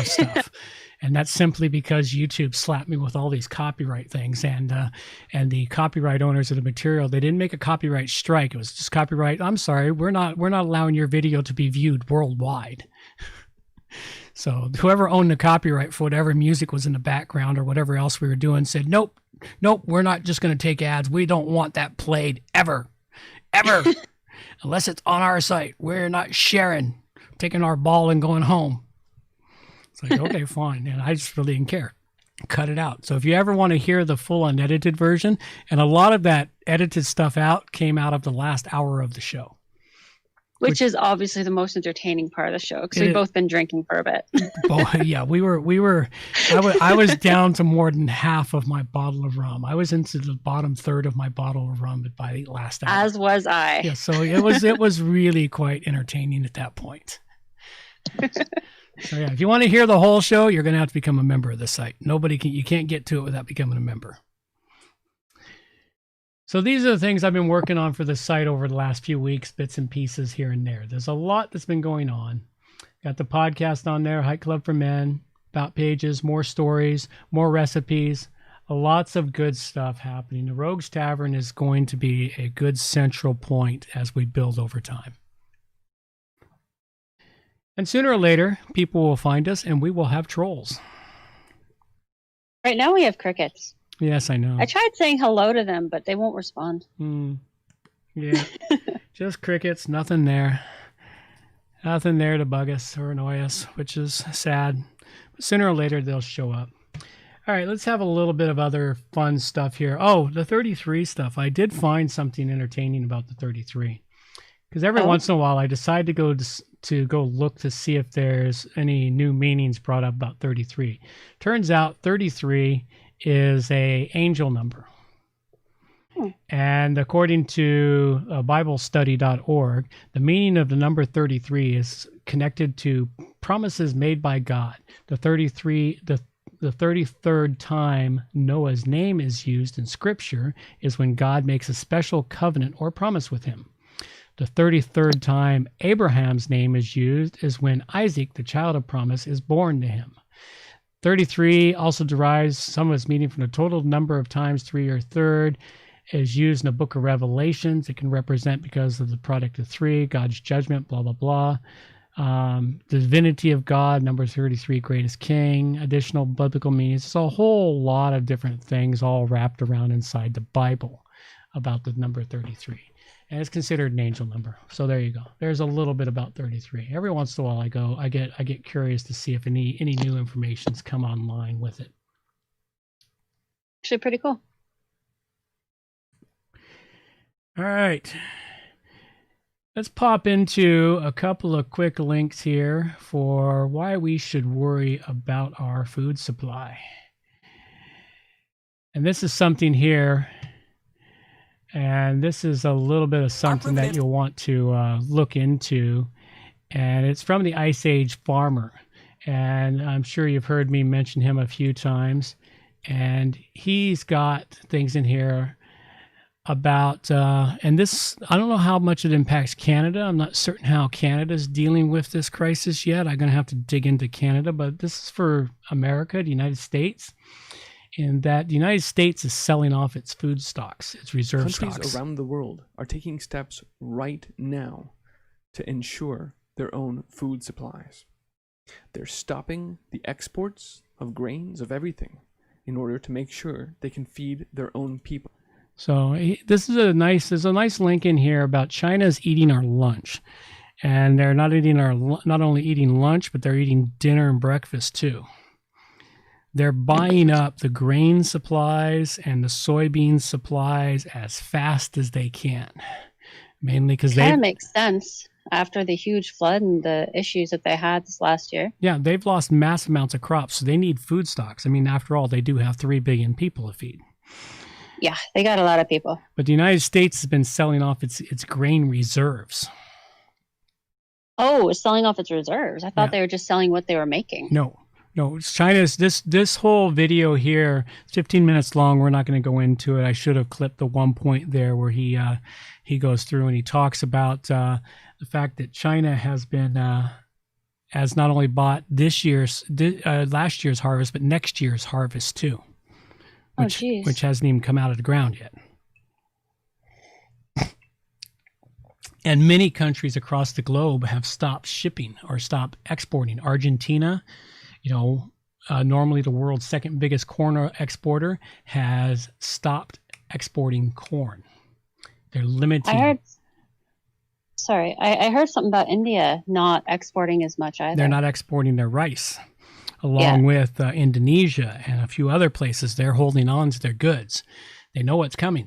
stuff. And that's simply because YouTube slapped me with all these copyright things. And the copyright owners of the material, they didn't make a copyright strike. It was just copyright. I'm sorry, we're not allowing your video to be viewed worldwide. So whoever owned the copyright for whatever music was in the background or whatever else we were doing said, nope, we're not just going to take ads. We don't want that played ever, unless it's on our site. We're not sharing, taking our ball and going home. It's like, okay, fine. And I just really didn't care. Cut it out. So if you ever want to hear the full unedited version, and a lot of that edited stuff came out of the last hour of the show. Which is obviously the most entertaining part of the show because we've both been drinking for a bit. Oh, yeah, we were. I was down to more than half of my bottle of rum. I was into the bottom third of my bottle of rum by the last hour. As was I. Yeah, so it was really quite entertaining at that point. So yeah, if you want to hear the whole show, you're going to have to become a member of the site. You can't get to it without becoming a member. So these are the things I've been working on for the site over the last few weeks, bits and pieces here and there. There's a lot that's been going on. Got the podcast on there, Hike Club for Men, about pages, more stories, more recipes, lots of good stuff happening. The Rogues Tavern is going to be a good central point as we build over time. And sooner or later, people will find us and we will have trolls. Right now we have crickets. Yes, I know. I tried saying hello to them, but they won't respond. Yeah, just crickets, nothing there. Nothing there to bug us or annoy us, which is sad. But sooner or later, they'll show up. All right, let's have a little bit of other fun stuff here. Oh, the 33 stuff. I did find something entertaining about the 33. Because every once in a while, I decide to go look to see if there's any new meanings brought up about 33. Turns out 33 is a angel number. And according to BibleStudy.org, the meaning of the number 33 is connected to promises made by God. The 33rd time Noah's name is used in Scripture is when God makes a special covenant or promise with him. The 33rd time Abraham's name is used is when Isaac, the child of promise, is born to him. 33 also derives some of its meaning from the total number of times 3 or third is used in the book of Revelations. It can represent, because of the product of 3, God's judgment, blah, blah, blah. The divinity of God, number 33, greatest king, additional biblical meanings. It's a whole lot of different things all wrapped around inside the Bible about the number 33. And it's considered an angel number. So there you go. There's a little bit about 33. Every once in a while I get curious to see if any new information's come online with it. Actually pretty cool. All right. Let's pop into a couple of quick links here for why we should worry about our food supply. And this is something here. And this is a little bit of something that you'll want to look into. And it's from the Ice Age Farmer. And I'm sure you've heard me mention him a few times. And he's got things in here about, and this, I don't know how much it impacts Canada. I'm not certain how Canada's dealing with this crisis yet. I'm going to have to dig into Canada. But this is for America, the United States. In that the United States is selling off its food stocks, its reserve stocks. Countries around the world are taking steps right now to ensure their own food supplies. They're stopping the exports of grains, of everything, in order to make sure they can feed their own people. So there's a nice link in here about China's eating our lunch. And they're not only eating lunch, but they're eating dinner and breakfast too. They're buying up the grain supplies and the soybean supplies as fast as they can. Mainly because they kind of makes sense after the huge flood and the issues that they had this last year. Yeah, they've lost massive amounts of crops, so they need food stocks. I mean, after all, they do have 3 billion people to feed. Yeah, they got a lot of people. But the United States has been selling off its grain reserves. Oh, it's selling off its reserves. I thought they were just selling what they were making. No, it's China's. This whole video here, 15 minutes long. We're not going to go into it. I should have clipped the one point there where he goes through and he talks about the fact that China has not only bought last year's harvest, but next year's harvest too, which hasn't even come out of the ground yet. And many countries across the globe have stopped shipping or stopped exporting. Argentina, normally the world's second biggest corn exporter, has stopped exporting corn. They're limiting. I heard something about India not exporting as much either. They're not exporting their rice, along with Indonesia and a few other places. They're holding on to their goods. They know what's coming.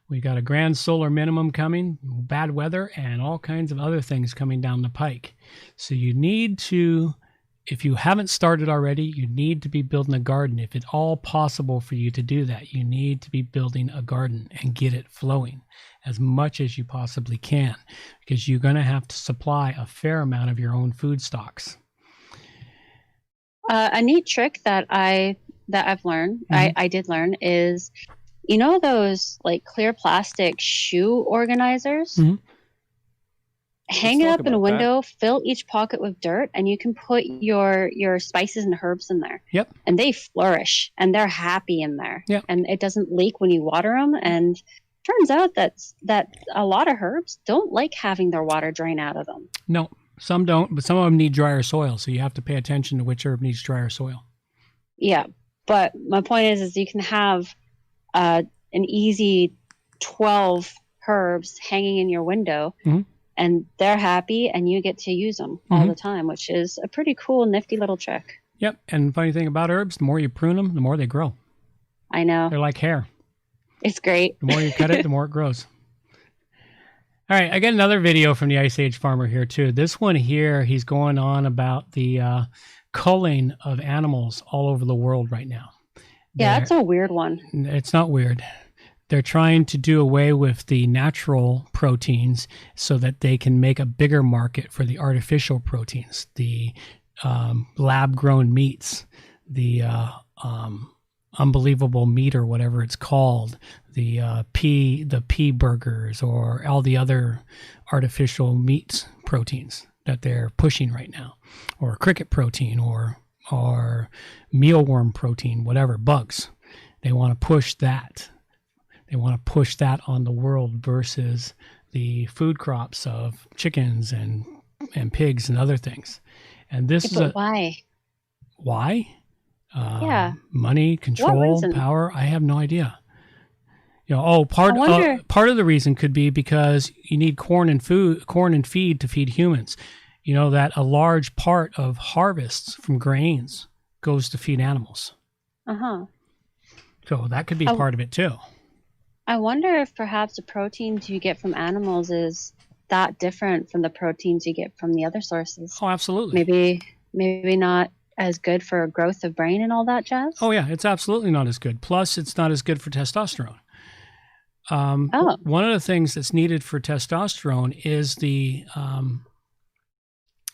We got a grand solar minimum coming, bad weather, and all kinds of other things coming down the pike. So you need to, if you haven't started already, you need to be building a garden. If it's all possible for you to do that, you need to be building a garden and get it flowing as much as you possibly can, because you're going to have to supply a fair amount of your own food stocks. A neat trick that I've learned, I did learn, is those like clear plastic shoe organizers? Mm-hmm. Hang it up in a window, fill each pocket with dirt, and you can put your spices and herbs in there. Yep. And they flourish, and they're happy in there. Yep. And it doesn't leak when you water them. And turns out that a lot of herbs don't like having their water drain out of them. No, some don't, but some of them need drier soil, so you have to pay attention to which herb needs drier soil. Yeah, but my point is you can have an easy 12 herbs hanging in your window, and they're happy, and you get to use them all the time, which is a pretty cool, nifty little trick. Yep, and funny thing about herbs, the more you prune them, the more they grow. I know. They're like hair. It's great. The more you cut it, the more it grows. All right, I got another video from the Ice Age Farmer here too. This one here, he's going on about the culling of animals all over the world right now. Yeah, that's a weird one. It's not weird. They're trying to do away with the natural proteins so that they can make a bigger market for the artificial proteins, the lab-grown meats, the unbelievable meat or whatever it's called, the pea burgers, or all the other artificial meat proteins that they're pushing right now, or cricket protein, or mealworm protein, whatever, bugs. They want to push that. They want to push that on the world versus the food crops of chickens and pigs and other things. And this is why? Why? Money, money, control, power. I have no idea. Part of the reason could be because you need corn and feed to feed humans. That a large part of harvests from grains goes to feed animals. So that could be part of it too. I wonder if perhaps the proteins you get from animals is that different from the proteins you get from the other sources. Oh, absolutely. Maybe not as good for growth of brain and all that jazz. Oh yeah, it's absolutely not as good. Plus, it's not as good for testosterone. One of the things that's needed for testosterone is the I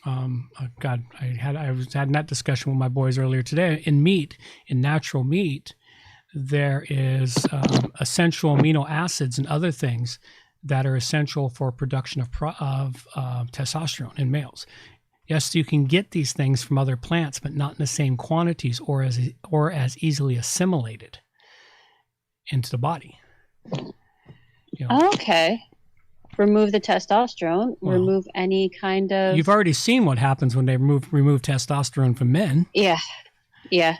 was having that discussion with my boys earlier today. In natural meat, there is essential amino acids and other things that are essential for production of testosterone in males. Yes, you can get these things from other plants, but not in the same quantities or as easily assimilated into the body. Okay. Remove the testosterone, remove any kind of... You've already seen what happens when they remove testosterone from men. Yeah,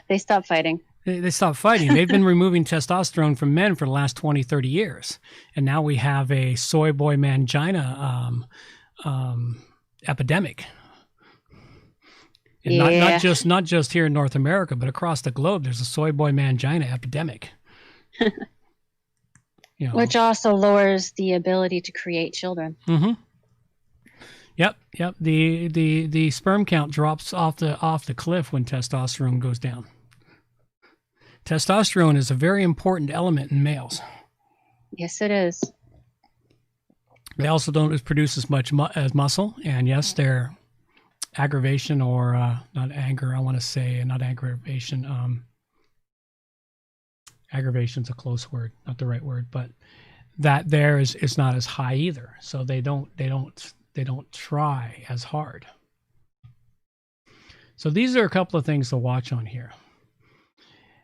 they stop fighting. They stopped fighting. They've been removing testosterone from men for the last 20, 30 years. And now we have a soy boy mangina epidemic. And not just here in North America, but across the globe, there's a soy boy mangina epidemic. Which also lowers the ability to create children. Mm-hmm. Yep. The sperm count drops off the cliff when testosterone goes down. Testosterone is a very important element in males. Yes, it is. They also don't produce as much as muscle, and yes, they're aggravation or not anger. I want to say not aggravation. Aggravation's a close word, not the right word, but that there is not as high either. So they don't try as hard. So these are a couple of things to watch on here.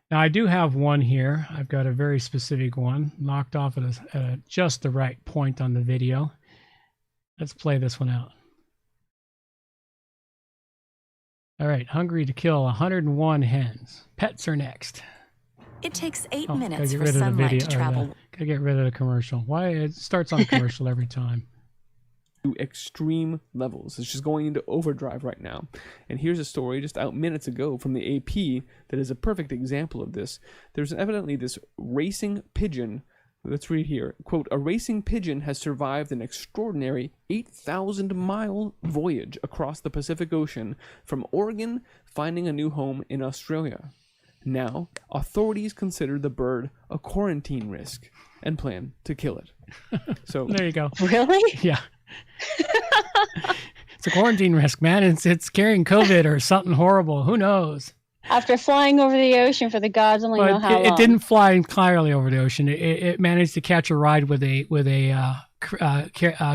Now I do have one here. I've got a very specific one knocked off at just the right point on the video. Let's play this one out. All right, hungry to kill 101 hens. Pets are next. It takes 8 minutes for rid of the sunlight video, to travel. Gotta get rid of the commercial. Why it starts on commercial every time? To extreme levels. It's just going into overdrive right now. And here's a story just out minutes ago from the AP that is a perfect example of this. There's evidently this racing pigeon. Let's read here. Quote, a racing pigeon has survived an extraordinary 8,000-mile voyage across the Pacific Ocean from Oregon, finding a new home in Australia. Now, authorities consider the bird a quarantine risk and plan to kill it. So there you go. Really? Yeah. It's a quarantine risk, man. It's carrying COVID or something horrible. Who knows? After flying over the ocean for the gods only know how long. It didn't fly entirely over the ocean. It managed to catch a ride with a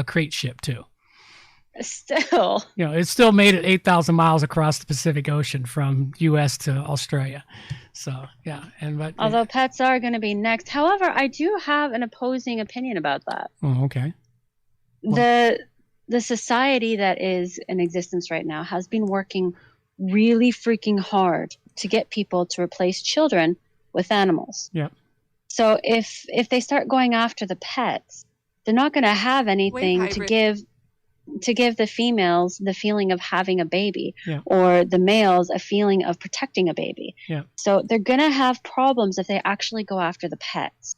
crate ship too. Still, it still made it 8,000 miles across the Pacific Ocean from U.S. to Australia. So yeah, although pets are going to be next. However, I do have an opposing opinion about that. Oh, okay. The society that is in existence right now has been working really freaking hard to get people to replace children with animals. Yeah. So if they start going after the pets, they're not going to have anything to give the females the feeling of having a baby, or the males a feeling of protecting a baby. Yeah. So they're going to have problems if they actually go after the pets.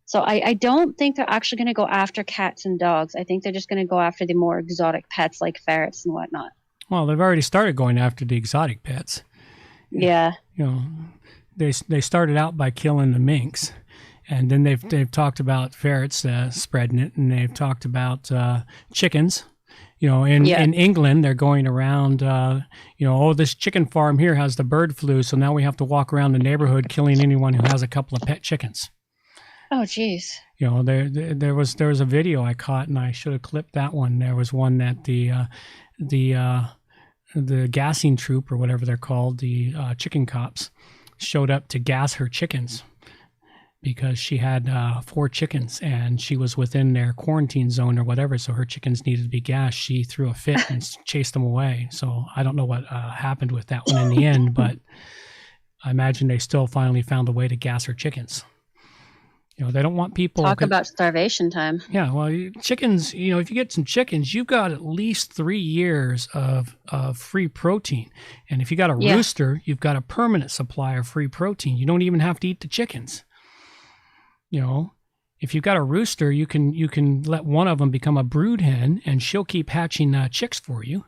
So I don't think they're actually going to go after cats and dogs. I think they're just going to go after the more exotic pets like ferrets and whatnot. Well, they've already started going after the exotic pets. Yeah. They started out by killing the minks, and then they've talked about ferrets spreading it, and they've talked about chickens. In England, they're going around, this chicken farm here has the bird flu, so now we have to walk around the neighborhood killing anyone who has a couple of pet chickens. Oh, geez. There was a video I caught, and I should have clipped that one. There was one that the gassing troop, or whatever they're called, the chicken cops, showed up to gas her chickens because she had 4 chickens and she was within their quarantine zone or whatever, so her chickens needed to be gassed. She threw a fit and chased them away. So I don't know what happened with that one in the end, but I imagine they still finally found a way to gas her chickens. They don't want people... Talk about starvation time. Yeah, well, chickens, if you get some chickens, you've got at least 3 years of free protein. And if you got a rooster, you've got a permanent supply of free protein. You don't even have to eat the chickens. If you've got a rooster, you can let one of them become a brood hen, and she'll keep hatching chicks for you.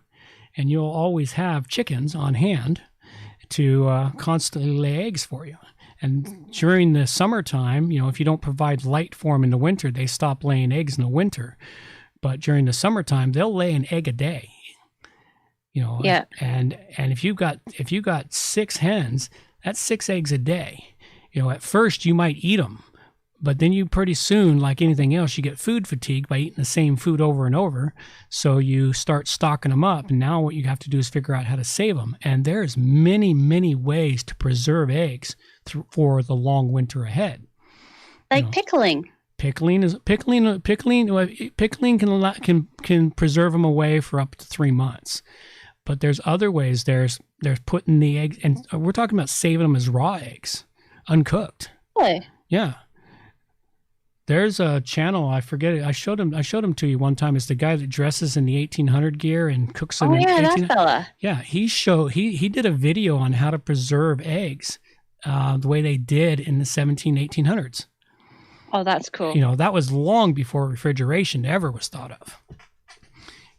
And you'll always have chickens on hand to constantly lay eggs for you. And during the summertime, if you don't provide light for them in the winter, they stop laying eggs in the winter. But during the summertime, they'll lay an egg a day. And if you got 6 hens, that's 6 eggs a day. At first you might eat them, but then you pretty soon, like anything else, you get food fatigue by eating the same food over and over. So you start stocking them up. And now what you have to do is figure out how to save them. And there's many, many ways to preserve eggs for the long winter ahead. Like pickling. Pickling can preserve them away for up to 3 months. But there's other ways. There's putting the eggs, and we're talking about saving them as raw eggs. uncooked. Really? Yeah. There's a channel, I forget it. I showed him to you one time. It's the guy that dresses in the 1800 gear and cooks them. Oh yeah, that fella. Yeah, he did a video on how to preserve eggs the way they did in the 1800s. Oh, that's cool. You know, that was long before refrigeration ever was thought of.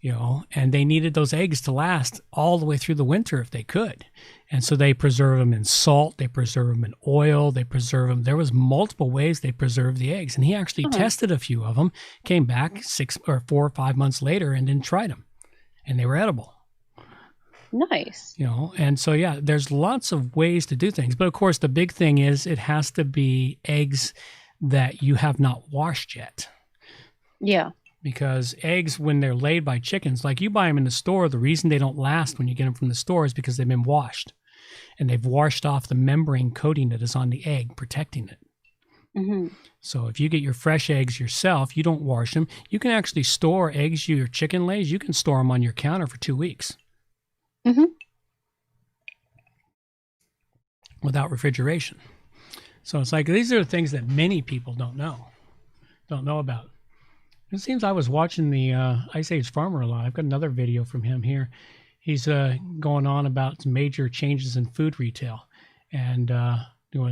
You know, and they needed those eggs to last all the way through the winter if they could. And so they preserve them in salt, they preserve them in oil, they preserve them. There was multiple ways they preserved the eggs. And he actually tested a few of them, came back 4 or 5 months later and then tried them. And they were edible. Nice. You know, and so, yeah, there's lots of ways to do things. But of course, the big thing is it has to be eggs that you have not washed yet. Yeah. Because eggs, when they're laid by chickens, like you buy them in the store, the reason they don't last when you get them from the store is because they've been washed. And they've washed off the membrane coating that is on the egg, protecting it. Mm-hmm. So if you get your fresh eggs yourself, you don't wash them. You can actually store eggs your chicken lays. You can store them on your counter for 2 weeks. Mm-hmm. Without refrigeration. So it's like, these are the things that many people don't know about. It seems I was watching the Ice Age Farmer a lot. I've got another video from him here. He's going on about some major changes in food retail. And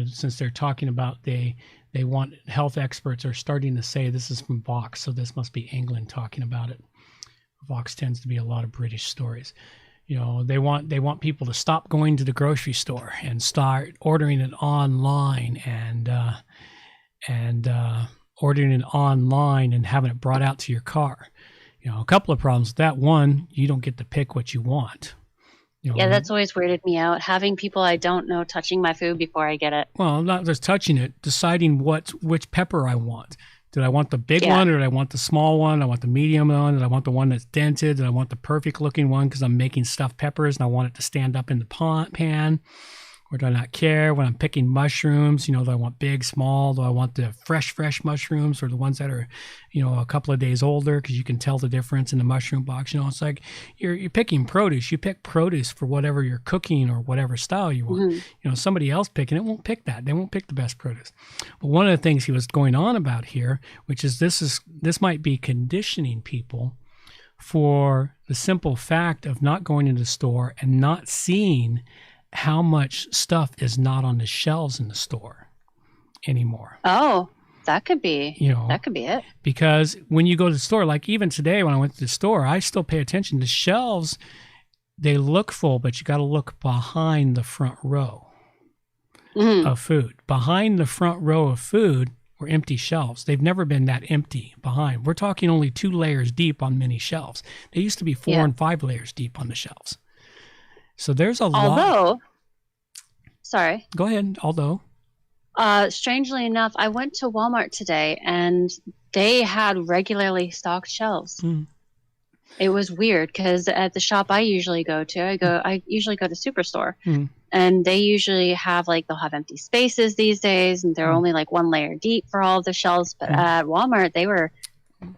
since they're talking about they want, health experts are starting to say, this is from Vox, so this must be England talking about it. Vox tends to be a lot of British stories. You know, they want people to stop going to the grocery store and start ordering it online and ordering it online and having it brought out to your car. You know, a couple of problems with that. One, you don't get to pick what you want. You know, yeah, that's always weirded me out. Having people I don't know touching my food before I get it. Well, not just touching it, deciding which pepper I want. Did I want the big one, or did I want the small one? I want the medium one. Did I want the one that's dented? Did I want the perfect looking one because I'm making stuffed peppers and I want it to stand up in the pan? Or do I not care when I'm picking mushrooms? You know, do I want big, small? Do I want the fresh mushrooms, or the ones that are, you know, a couple of days older because you can tell the difference in the mushroom box? You know, it's like you're picking produce. You pick produce for whatever you're cooking or whatever style you want. Mm-hmm. You know, somebody else picking it won't pick that. They won't pick the best produce. But one of the things he was going on about here, which is this might be conditioning people for the simple fact of not going into the store and not seeing how much stuff is not on the shelves in the store anymore. Oh, that could be, that could be it. Because when you go to the store, like even today when I went to the store, I still pay attention. The shelves, they look full, but you got to look behind the front row of food. Behind the front row of food were empty shelves. They've never been that empty behind. We're talking only 2 layers deep on many shelves. They used to be 4 and 5 layers deep on the shelves. So there's a lot. Sorry. Go ahead. Strangely enough, I went to Walmart today and they had regularly stocked shelves. Mm. It was weird because at the shop I usually go to, I usually go to Superstore, and they usually have they'll have empty spaces these days, and they're only 1 layer deep for all of the shelves. But at Walmart,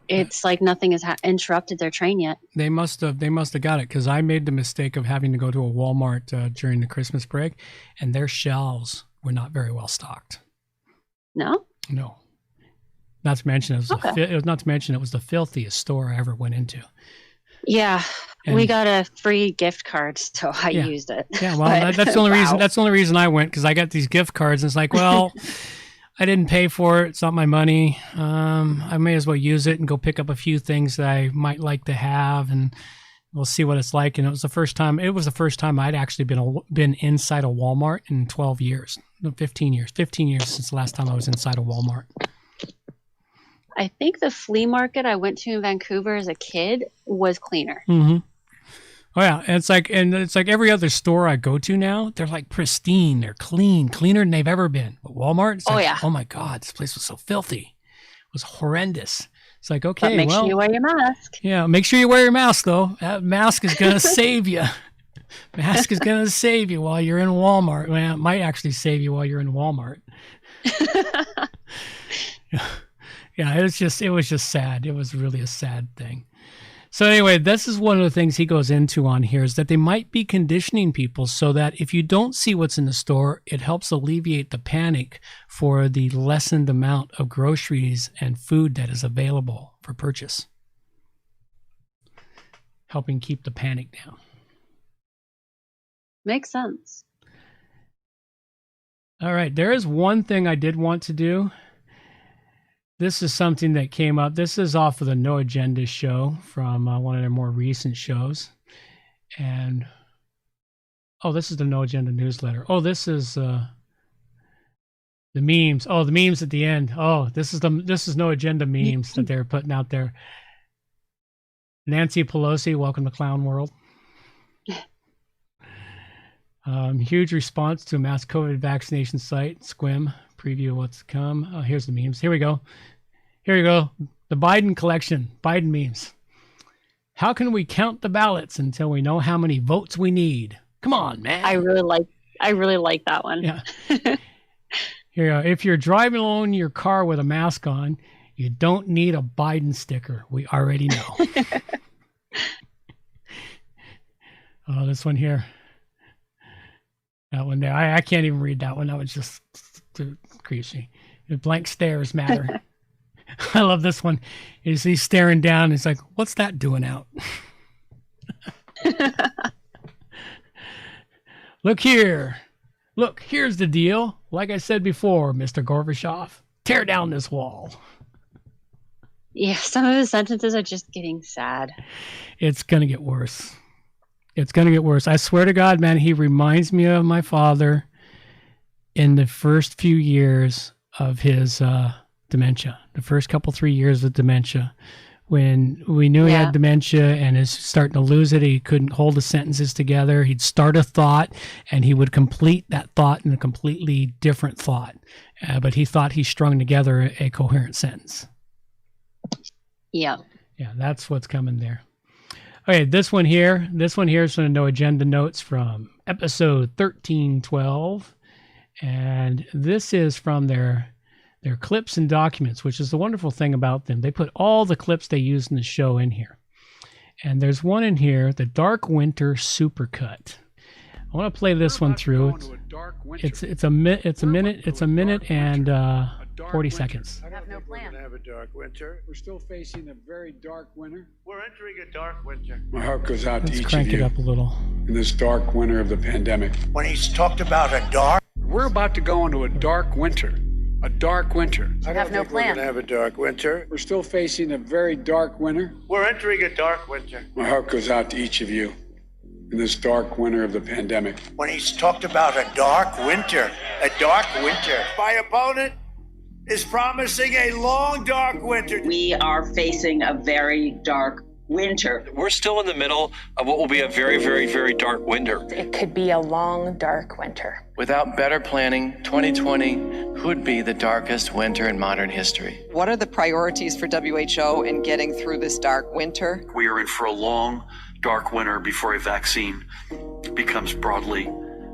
it's like nothing has interrupted their train yet. They must have got it, because I made the mistake of having to go to a Walmart during the Christmas break, and their shelves were not very well stocked. No. Not to mention it was the filthiest store I ever went into. Yeah, and we got a free gift card, so I used it. Yeah, well, that's the only reason. That's the only reason I went, because I got these gift cards, and it's like, well. I didn't pay for it. It's not my money. I may as well use it and go pick up a few things that I might like to have, and we'll see what it's like. And it was the first time I'd actually been inside a Walmart in 12 years, 15 years since the last time I was inside a Walmart. I think the flea market I went to in Vancouver as a kid was cleaner. Mm-hmm. Oh yeah, and it's like every other store I go to now, they're like pristine, they're clean, cleaner than they've ever been. But Walmart, oh my God, this place was so filthy. It was horrendous. It's like, okay, but make sure you wear your mask. Yeah, make sure you wear your mask though. That mask is gonna save you. Mask is gonna save you while you're in Walmart. Well, it might actually save you while you're in Walmart. Yeah, it was just sad. It was really a sad thing. So anyway, this is one of the things he goes into on here is that they might be conditioning people so that if you don't see what's in the store, it helps alleviate the panic for the lessened amount of groceries and food that is available for purchase. Helping keep the panic down. Makes sense. All right, there is one thing I did want to do. This is something that came up. This is off of the No Agenda show from one of their more recent shows. And, oh, this is the No Agenda newsletter. Oh, this is the memes. Oh, the memes at the end. Oh, this is No Agenda memes that they're putting out there. Nancy Pelosi, welcome to Clown World. Huge response to a mass COVID vaccination site. Squim. Preview of what's to come. Oh, here's the memes. Here we go. Here you go. The Biden collection. Biden memes. How can we count the ballots until we know how many votes we need? Come on, man. I really like that one. Yeah. Here you go. If you're driving alone in your car with a mask on, you don't need a Biden sticker. We already know. Oh, this one here. That one there. I can't even read that one. That was just too creepy. The blank stares matter. I love this one. He's staring down. He's like, what's that doing out? Look here. Look, here's the deal. Like I said before, Mr. Gorbachev, tear down this wall. Yeah, some of the sentences are just getting sad. It's going to get worse. It's going to get worse. I swear to God, man, he reminds me of my father in the first few years of his dementia, the first 3 years of dementia, when we knew he had dementia and is starting to lose it. He couldn't hold the sentences together. He'd start a thought and he would complete that thought in a completely different thought. But he thought he strung together a coherent sentence. Yeah. Yeah, that's what's coming there. Okay, this one here is from the No Agenda notes from episode 1312. And this is from their clips and documents, which is the wonderful thing about them. They put all the clips they use in the show in here. And there's one in here, the Dark Winter Supercut. I want to play this one through. It's a minute and 40 seconds. I have no plan. We're gonna have a dark winter. We're still facing a very dark winter. We're entering a dark winter. My heart goes out to Let's each crank of it you up a little. in this dark winter of the pandemic. When he's talked about a dark, We're about to go into a dark winter. A dark winter. I have no plan. We're gonna have a dark winter. We're still facing a very dark winter. We're entering a dark winter. My heart goes out to each of you in this dark winter of the pandemic. when he's talked about a dark winter, my opponent is promising a long dark winter. We are facing a very dark winter. We're still in the middle of what will be a very, very, very dark winter. It could be a long, dark winter. Without better planning, 2020 could be the darkest winter in modern history. What are the priorities for WHO in getting through this dark winter? We are in for a long, dark winter before a vaccine becomes broadly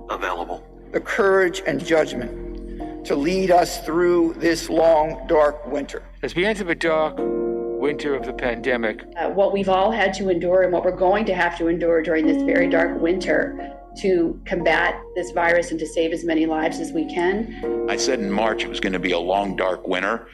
available. The courage and judgment to lead us through this long, dark winter. As we enter the dark winter of the pandemic, what we've all had to endure and what we're going to have to endure during this very dark winter to combat this virus and to save as many lives as we can. I said in March it was going to be a long, dark winter.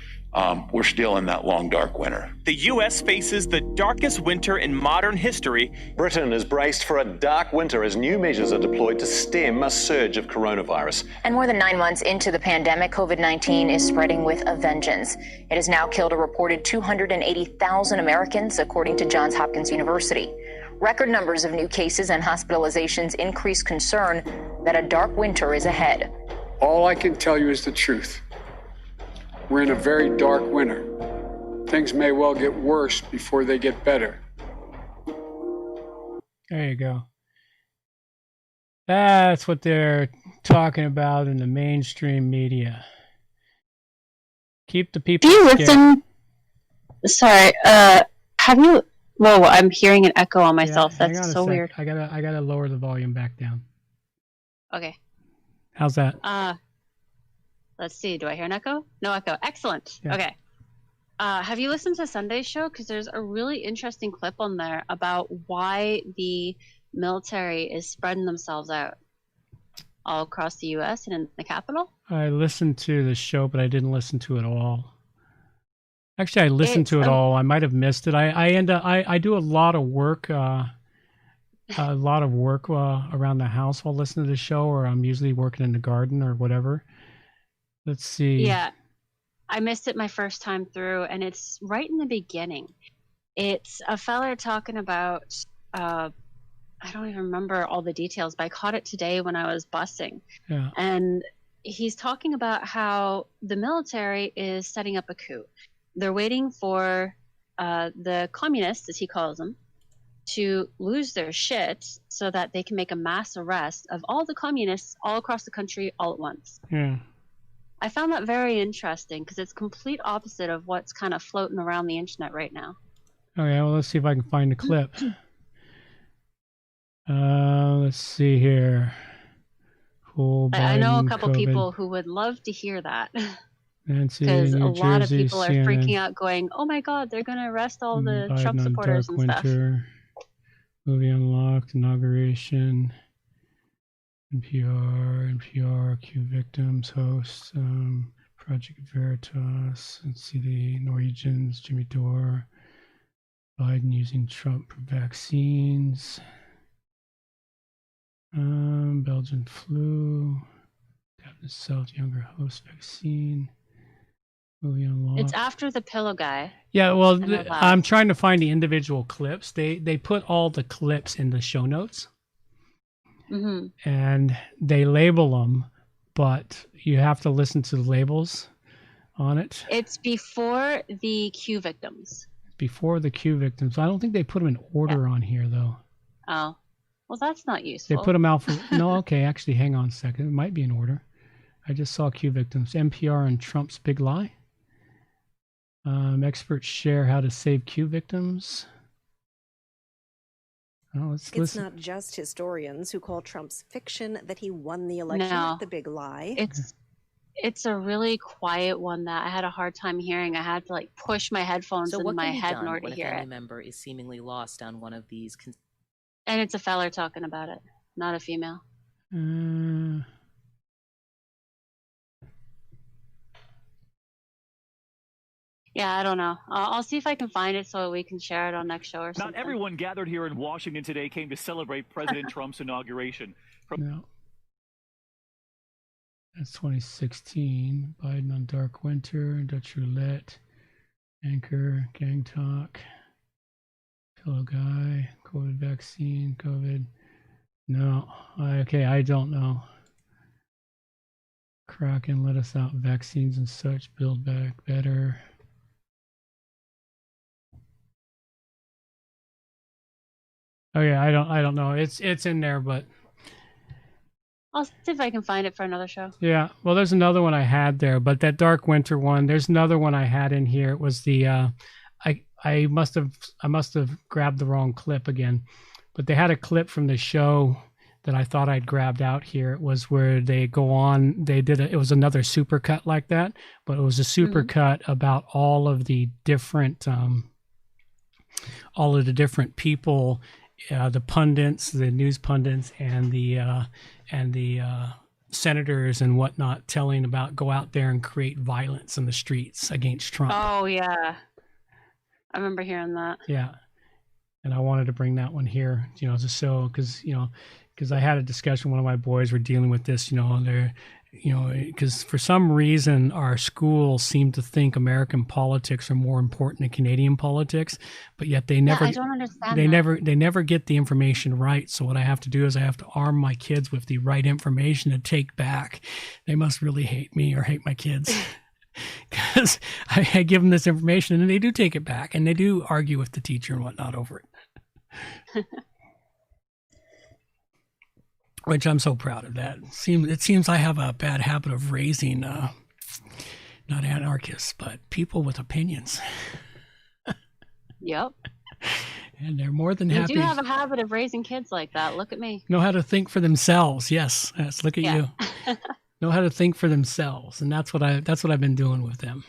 We're still in that long, dark winter. The U.S. faces the darkest winter in modern history. Britain is braced for a dark winter as new measures are deployed to stem a surge of coronavirus. And more than 9 months into the pandemic, COVID-19 is spreading with a vengeance. It has now killed a reported 280,000 Americans, according to Johns Hopkins University. Record numbers of new cases and hospitalizations increase concern that a dark winter is ahead. All I can tell you is the truth. We're in a very dark winter. Things may well get worse before they get better. There you go. That's what they're talking about in the mainstream media. Keep the people scared. Listen? Sorry, have you... Whoa, I'm hearing an echo on myself. Yeah, That's so weird. I gotta lower the volume back down. Okay. How's that? Let's see. Do I hear an echo? No echo. Excellent. Yeah. Okay. Have you listened to Sunday's show? Because there's a really interesting clip on there about why the military is spreading themselves out all across the U.S. and in the capital. I listened to the show, but I didn't listen to it all. Actually, I listened to it all. I might have missed it. I do a lot of work, around the house while listening to the show, or I'm usually working in the garden or whatever. Let's see. Yeah. I missed it my first time through, and it's right in the beginning. It's a fella talking about, I don't even remember all the details, but I caught it today when I was busing. Yeah. And he's talking about how the military is setting up a coup. They're waiting for the communists, as he calls them, to lose their shit so that they can make a mass arrest of all the communists all across the country all at once. Yeah. I found that very interesting because it's complete opposite of what's kind of floating around the internet right now. Okay, well, let's see if I can find the clip. Let's see here. I know a couple people who would love to hear that. Nancy, because a New lot of Jersey, people are CNN, freaking out going, oh my God, they're going to arrest all the Biden Trump on supporters Dark and stuff. Winter, movie unlocked, inauguration, NPR, Q victims, hosts, Project Veritas. Let's see the Norwegians, Jimmy Dore, Biden using Trump for vaccines, Belgian flu, Captain South younger host vaccine, movie unlocked. It's after the pillow guy. Yeah, well, I'm trying to find the individual clips. They put all the clips in the show notes. Mm-hmm. And they label them, but you have to listen to the labels on it. It's before the Q victims. Before the Q victims. I don't think they put them in order on here, though. Oh, well, that's not useful. They put them out for... No, okay, actually, hang on a second. It might be in order. I just saw Q victims. NPR and Trump's big lie. Experts share how to save Q victims. Oh, let's it's listen. not just historians who call Trump's fiction that he won the election the big lie. It's a really quiet one that I had a hard time hearing. I had to like push my headphones into my head in order to hear it. When a family member is seemingly lost on one of these, and it's a feller talking about it, not a female. Yeah, I don't know. I'll see if I can find it so we can share it on next show or something. Not everyone gathered here in Washington today came to celebrate President Trump's inauguration. No. That's 2016. Biden on Dark Winter, Dutch Roulette, Anchor, Gang Talk, Pillow Guy, COVID vaccine, COVID. No. Okay, I don't know. Kraken, let us out, vaccines and such, build back better. Oh yeah, I don't know. It's in there, but I'll see if I can find it for another show. Yeah, well, there's another one I had there, but that Dark Winter one. There's another one I had in here. It was the I must have grabbed the wrong clip again, but they had a clip from the show that I thought I'd grabbed out here. It was where they go on. It was another supercut like that, but it was a supercut about all of the different people. The pundits, the news pundits, and the senators and whatnot, telling about go out there and create violence in the streets against Trump. Oh yeah, I remember hearing that. Yeah, and I wanted to bring that one here, as a show, because I had a discussion. One of my boys were dealing with this, because for some reason our schools seem to think American politics are more important than Canadian politics, but yet they never. I don't understand. They never get the information right. So what I have to do is I have to arm my kids with the right information to take back. They must really hate me or hate my kids. Because I give them this information and they do take it back and they do argue with the teacher and whatnot over it. Which I'm so proud of that. It seems I have a bad habit of raising, not anarchists, but people with opinions. Yep. And they're more than happy. You do have a habit of raising kids like that. Look at me. Know how to think for themselves. Yes. Look at you. Know how to think for themselves. And that's what I've been doing with them.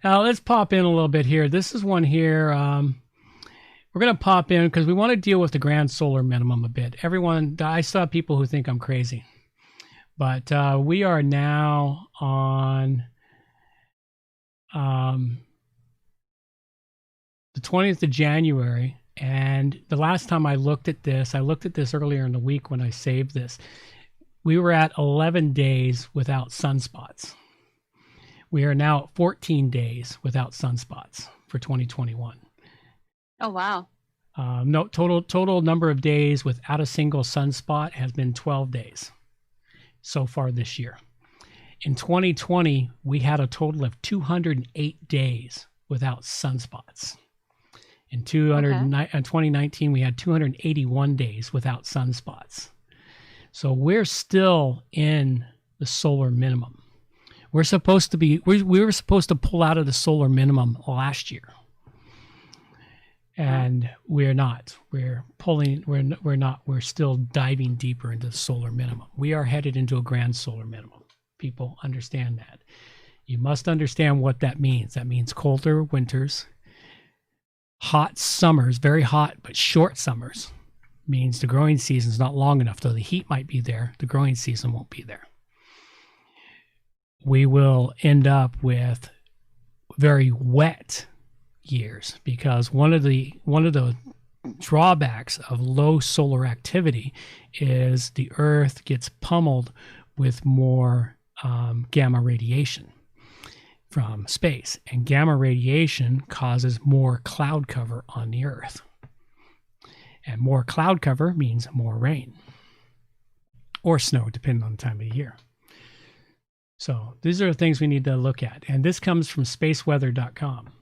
Let's pop in a little bit here. This is one here. We're going to pop in because we want to deal with the grand solar minimum a bit. Everyone, I saw people who think I'm crazy. But we are now on the 20th of January. And the last time I looked at this earlier in the week when I saved this. We were at 11 days without sunspots. We are now at 14 days without sunspots for 2021. Oh, wow. No, total number of days without a single sunspot has been 12 days so far this year. In 2020, we had a total of 208 days without sunspots. In 2019, we had 281 days without sunspots. So we're still in the solar minimum. We were supposed to pull out of the solar minimum last year. And we're not. We're still diving deeper into the solar minimum. We are headed into a grand solar minimum. People understand that. You must understand what that means. That means colder winters, hot summers, very hot but short summers. Means the growing season is not long enough. Though the heat might be there, the growing season won't be there. We will end up with very wet years because one of the drawbacks of low solar activity is the Earth gets pummeled with more gamma radiation from space, and gamma radiation causes more cloud cover on the Earth, and more cloud cover means more rain or snow depending on the time of the year. So these are the things we need to look at, and this comes from spaceweather.com.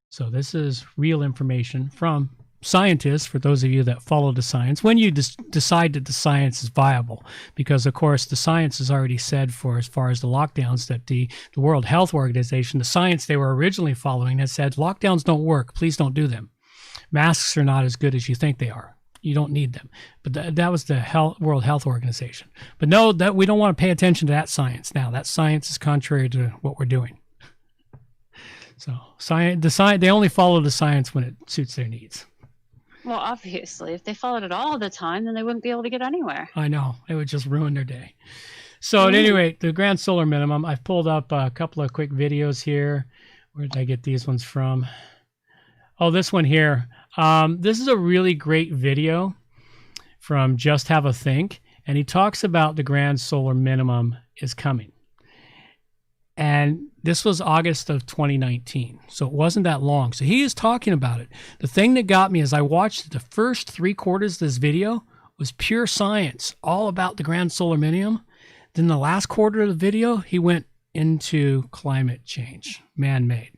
So this is real information from scientists, for those of you that follow the science, when you decide that the science is viable. Because, of course, the science has already said, for as far as the lockdowns, that the World Health Organization, the science they were originally following, has said lockdowns don't work. Please don't do them. Masks are not as good as you think they are. You don't need them. But that was the World Health Organization. But no, that we don't want to pay attention to that science now. That science is contrary to what we're doing. So they only follow the science when it suits their needs. Well, obviously, if they followed it all the time, then they wouldn't be able to get anywhere. I know. It would just ruin their day. So at any rate, the grand solar minimum, I've pulled up a couple of quick videos here. Where did I get these ones from? Oh, this one here. This is a really great video from Just Have a Think. And he talks about the grand solar minimum is coming. And this was August of 2019, so it wasn't that long. So he is talking about it. The thing that got me is I watched the first 3/4 of this video was pure science, all about the grand solar minimum. Then the last quarter of the video, he went into climate change, man-made.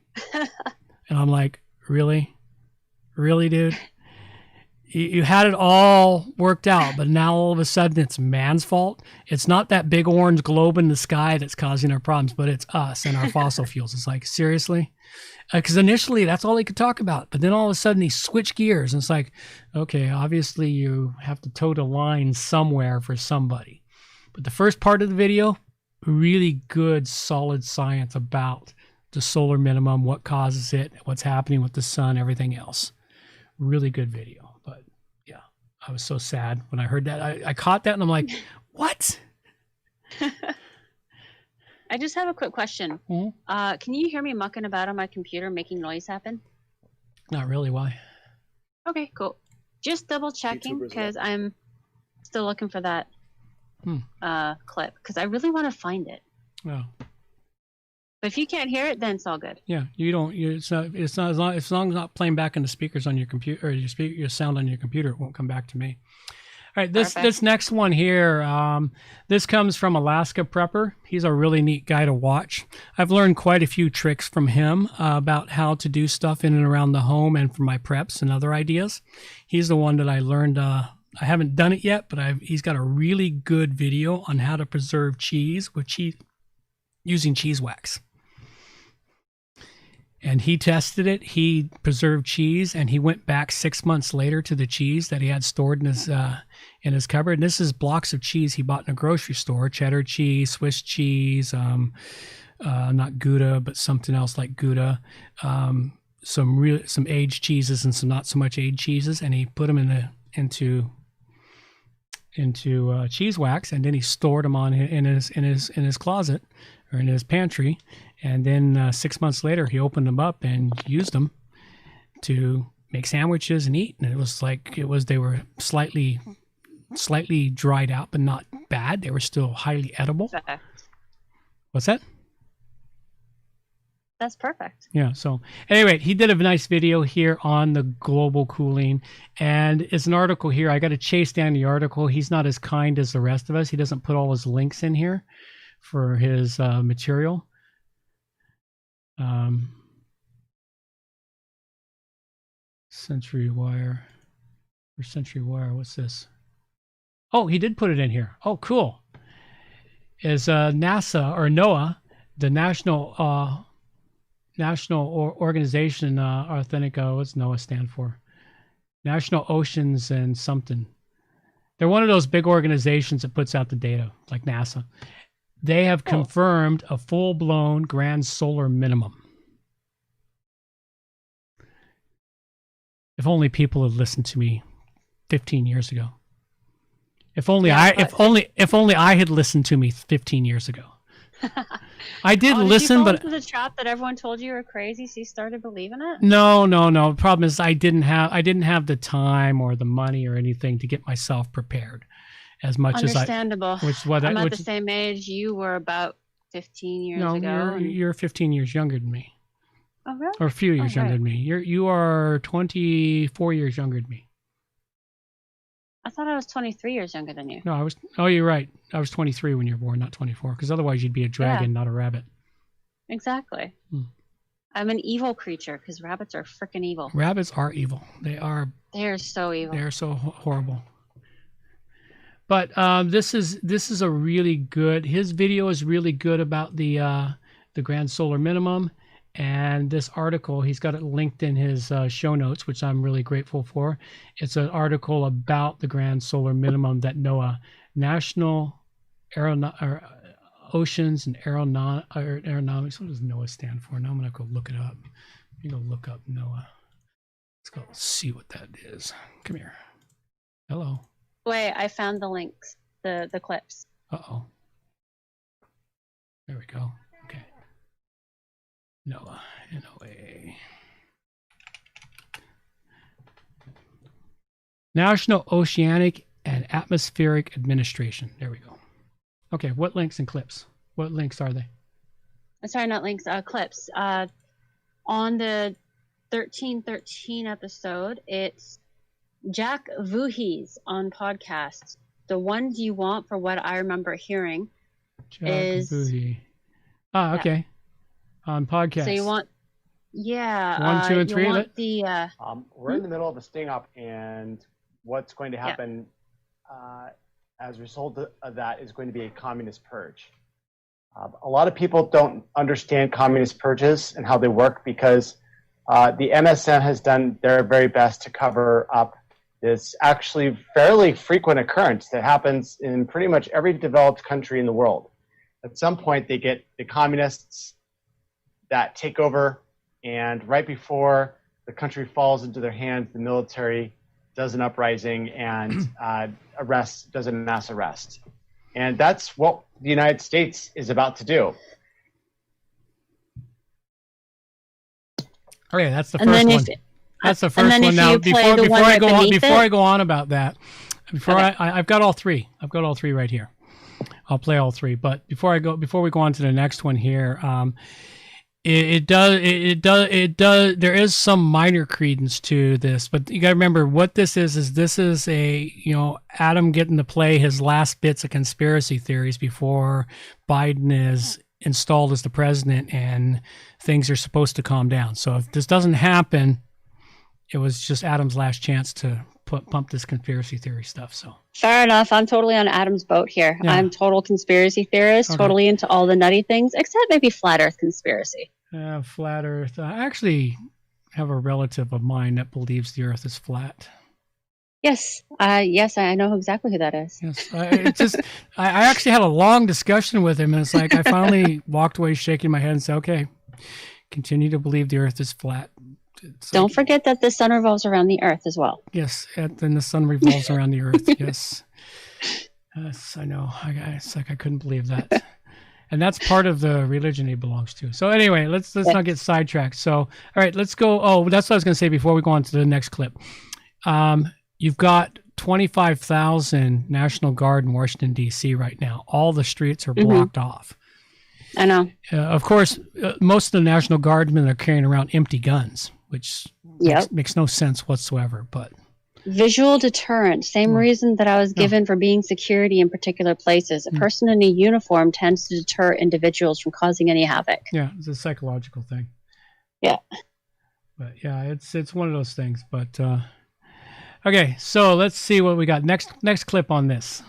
And I'm like, really? Really, dude? You had it all worked out, but now all of a sudden it's man's fault. It's not that big orange globe in the sky that's causing our problems, but it's us and our fossil fuels. It's like, seriously? Because initially that's all he could talk about. But then all of a sudden he switched gears. And it's like, okay, obviously you have to toe the line somewhere for somebody. But the first part of the video, really good, solid science about the solar minimum, what causes it, what's happening with the sun, everything else. Really good video. I was so sad when I heard that. I caught that and I'm like, what? I just have a quick question. Mm-hmm. Can you hear me mucking about on my computer making noise happen? Not really. Why? Okay, cool. Just double checking because I'm still looking for that clip because I really want to find it. Oh. But if you can't hear it, then it's all good. Yeah, you don't. It's not as long as it's not playing back in the speakers on your computer or your sound on your computer. It won't come back to me. All right, this next one here. This comes from Alaska Prepper. He's a really neat guy to watch. I've learned quite a few tricks from him about how to do stuff in and around the home and for my preps and other ideas. He's the one that I learned. I haven't done it yet, but he's got a really good video on how to preserve cheese with using cheese wax. And he tested it. He preserved cheese, and he went back 6 months later to the cheese that he had stored in his cupboard. And this is blocks of cheese he bought in a grocery store: cheddar cheese, Swiss cheese, not Gouda, but something else like Gouda, some aged cheeses and some not so much aged cheeses, and he put them into cheese wax, and then he stored them in his closet or in his pantry, and then 6 months later he opened them up and used them to make sandwiches and eat. And they were slightly dried out, but not bad. They were still highly edible. Perfect. What's that? That's perfect. Yeah. So anyway, he did a nice video here on the global cooling, and it's an article here. I got to chase down the article. He's not as kind as the rest of us. He doesn't put all his links in here for his material. Century Wire. What's this? Oh, he did put it in here. Oh, cool. Is NASA or NOAA, the National Organization, authentic, what's NOAA stand for? National Oceans and something. They're one of those big organizations that puts out the data, like NASA. They have confirmed a full-blown grand solar minimum. If only people had listened to me 15 years ago. If only I had listened to me 15 years ago. I did listen, but into the trap that everyone told you were crazy, so you started believing it. No. The problem is I didn't have the time or the money or anything to get myself prepared as much as I. Understandable. I'm at the same age you were about 15 years ago. No, you're 15 years younger than me. Oh, really? Or a few years younger than me. You are 24 years younger than me. I thought I was 23 years younger than you. No, I was. Oh, you're right. I was 23 when you were born, not 24. Because otherwise, you'd be a dragon, not a rabbit. Exactly. I'm an evil creature because rabbits are freaking evil. Rabbits are evil. They are so evil. They're so horrible. But this is a really good. His video is really good about the grand solar minimum. And this article, he's got it linked in his show notes, which I'm really grateful for. It's an article about the grand solar minimum that NOAA, National Oceans and Aeronautics. What does NOAA stand for? Now I'm going to go look it up. I'm going to look up NOAA. Let's go see what that is. Come here. Hello. Wait, I found the links, the clips. Uh-oh. There we go. NOAA, NOAA. National Oceanic and Atmospheric Administration. There we go. Okay, what links and clips? What links are they? Sorry, not links, clips. On the 1313 episode, it's Jack Voorhees on podcast. The ones you want, for what I remember hearing, is... Voorhees. Ah, okay. Yeah. On podcast. So you want, 1, 2, and 3 of it? We're in the middle of a sting up, and what's going to happen as a result of that is going to be a communist purge. A lot of people don't understand communist purges and how they work because the MSM has done their very best to cover up this actually fairly frequent occurrence that happens in pretty much every developed country in the world. At some point, they get the communists that take over, and right before the country falls into their hands, the military does an uprising and does a mass arrest. And that's what the United States is about to do. Okay, that's the first one. That's the first one. Now, before I go on about that, I've got all three. I've got all three right here. I'll play all three. But before we go on to the next one here, it does. There is some minor credence to this, but you got to remember what this is. This is Adam getting to play his last bits of conspiracy theories before Biden is installed as the president and things are supposed to calm down. So if this doesn't happen, it was just Adam's last chance to pump this conspiracy theory stuff. So fair enough. I'm totally on Adam's boat here. Yeah. I'm total conspiracy theorist, totally into all the nutty things, except maybe flat Earth conspiracy. Flat Earth. I actually have a relative of mine that believes the Earth is flat. Yes. Yes, I know exactly who that is. Yes. I actually had a long discussion with him, and it's like I finally walked away shaking my head and said, okay, continue to believe the earth is flat. Don't forget that the sun revolves around the earth as well. Yes, and then the sun revolves around the earth. Yes. Yes, I know. It's like I couldn't believe that. And that's part of the religion he belongs to. So anyway, let's not get sidetracked. So, all right, let's go. Oh, that's what I was going to say before we go on to the next clip. You've got 25,000 National Guard in Washington, D.C. right now. All the streets are blocked off. I know. Of course, most of the National Guardsmen are carrying around empty guns, which makes no sense whatsoever. But visual deterrent, same reason that I was given for being security in particular places. A person in a uniform tends to deter individuals from causing any havoc. Yeah, it's a psychological thing. Yeah. But yeah, it's one of those things. But okay, so let's see what we got. Next clip on this.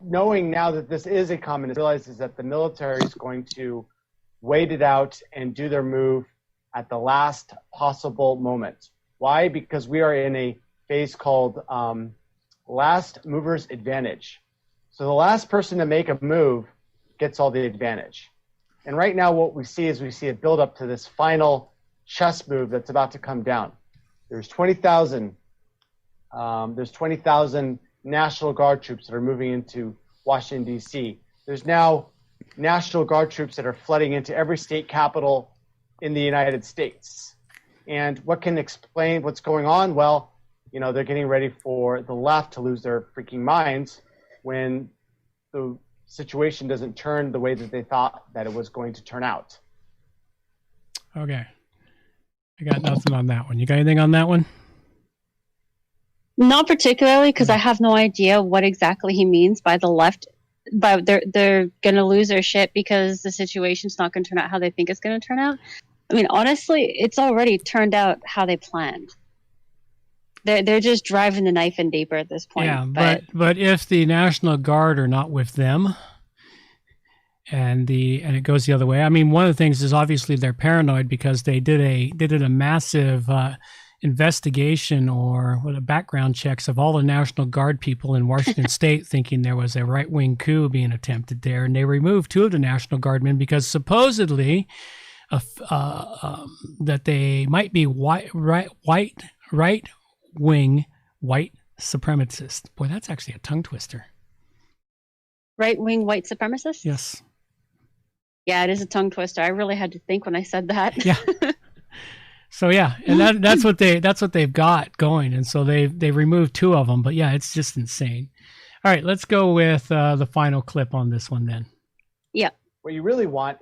Knowing now that this is a communist, realizes that the military is going to wait it out and do their move at the last possible moment. Why? Because we are in a phase called last mover's advantage. So the last person to make a move gets all the advantage. And right now what we see is a build up to this final chess move that's about to come down. There's 20,000 National Guard troops that are moving into Washington, D.C. There's now National Guard troops that are flooding into every state capital in the United States. And what can explain what's going on? Well, they're getting ready for the left to lose their freaking minds when the situation doesn't turn the way that they thought that it was going to turn out. Okay. I got nothing on that one. You got anything on that one? Not particularly, because I have no idea what exactly he means by the left. But they're going to lose their shit because the situation's not going to turn out how they think it's going to turn out. I mean, honestly, it's already turned out how they planned. They're just driving the knife in deeper at this point. Yeah, but if the National Guard are not with them, and it goes the other way. I mean, one of the things is obviously they're paranoid because they did a massive investigation or background checks of all the National Guard people in Washington State, thinking there was a right-wing coup being attempted there, and they removed 2 of the National Guardmen because supposedly that they might be right-wing white supremacists. Boy, that's actually a tongue twister. Right-wing white supremacists? Yes. Yeah, it is a tongue twister. I really had to think when I said that. Yeah. So yeah, and that's what they've got going, and so they removed 2 of them. But yeah, it's just insane. All right, let's go with the final clip on this one then. Yeah. What you really want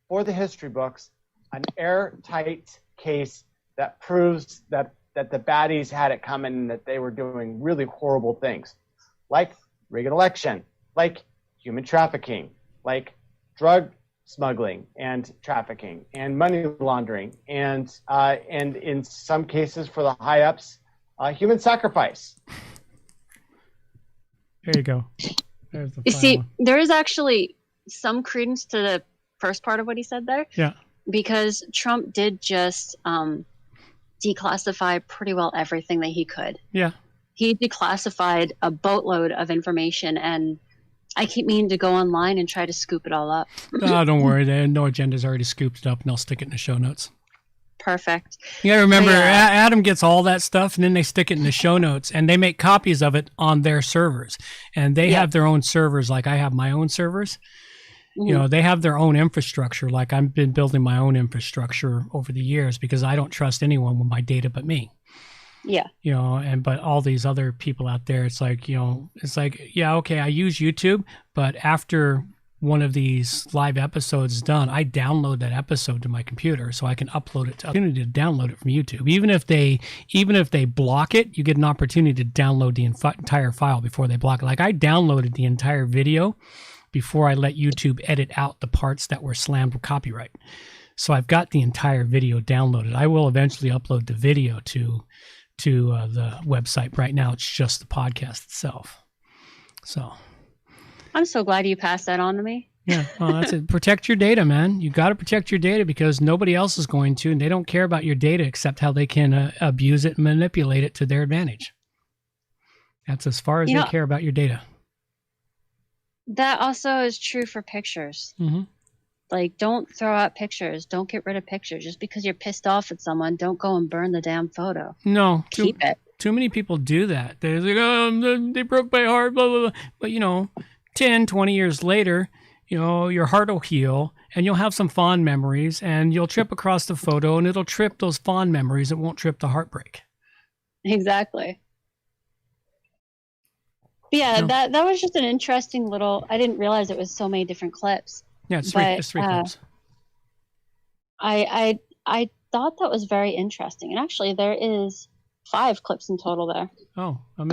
for the history books an airtight case that proves that the baddies had it coming and that they were doing really horrible things, like rigged election, like human trafficking, like drug smuggling and trafficking and money laundering, and in some cases for the high ups, human sacrifice. There you go. There's the you final see, one. there is actually some credence to the first part of what he said there. Yeah. Because Trump did just declassify pretty well everything that he could. Yeah. He declassified a boatload of information, and I keep meaning to go online and try to scoop it all up. Oh, don't worry. No Agenda's already scooped it up, and I'll stick it in the show notes. Perfect. You gotta remember, Adam gets all that stuff, and then they stick it in the show notes, and they make copies of it on their servers. And they have their own servers, like I have my own servers. Mm-hmm. They have their own infrastructure. Like I've been building my own infrastructure over the years because I don't trust anyone with my data but me. Yeah. But all these other people out there, it's like, yeah, okay, I use YouTube, but after one of these live episodes is done, I download that episode to my computer so I can upload it to download it from YouTube. Even if they block it, you get an opportunity to download the entire file before they block it. Like I downloaded the entire video before I let YouTube edit out the parts that were slammed with copyright. So I've got the entire video downloaded. I will eventually upload the video to the website. Right now, it's just the podcast itself. So I'm so glad you passed that on to me. Yeah, well, that's it. Protect your data, man. You got to protect your data because nobody else is going to, and they don't care about your data except how they can abuse it and manipulate it to their advantage. That's as far as they care about your data. That also is true for pictures. Mm-hmm. Like, don't throw out pictures. Don't get rid of pictures. Just because you're pissed off at someone, don't go and burn the damn photo. No. Keep it. Too many people do that. They're like, oh, they broke my heart, blah, blah, blah. But, 10, 20 years later, your heart will heal and you'll have some fond memories and you'll trip across the photo and it'll trip those fond memories. It won't trip the heartbreak. Exactly. But yeah, that was just an interesting little, I didn't realize it was so many different clips. Yeah, it's three clips. I thought that was very interesting. And actually there is 5 clips in total there. Oh, I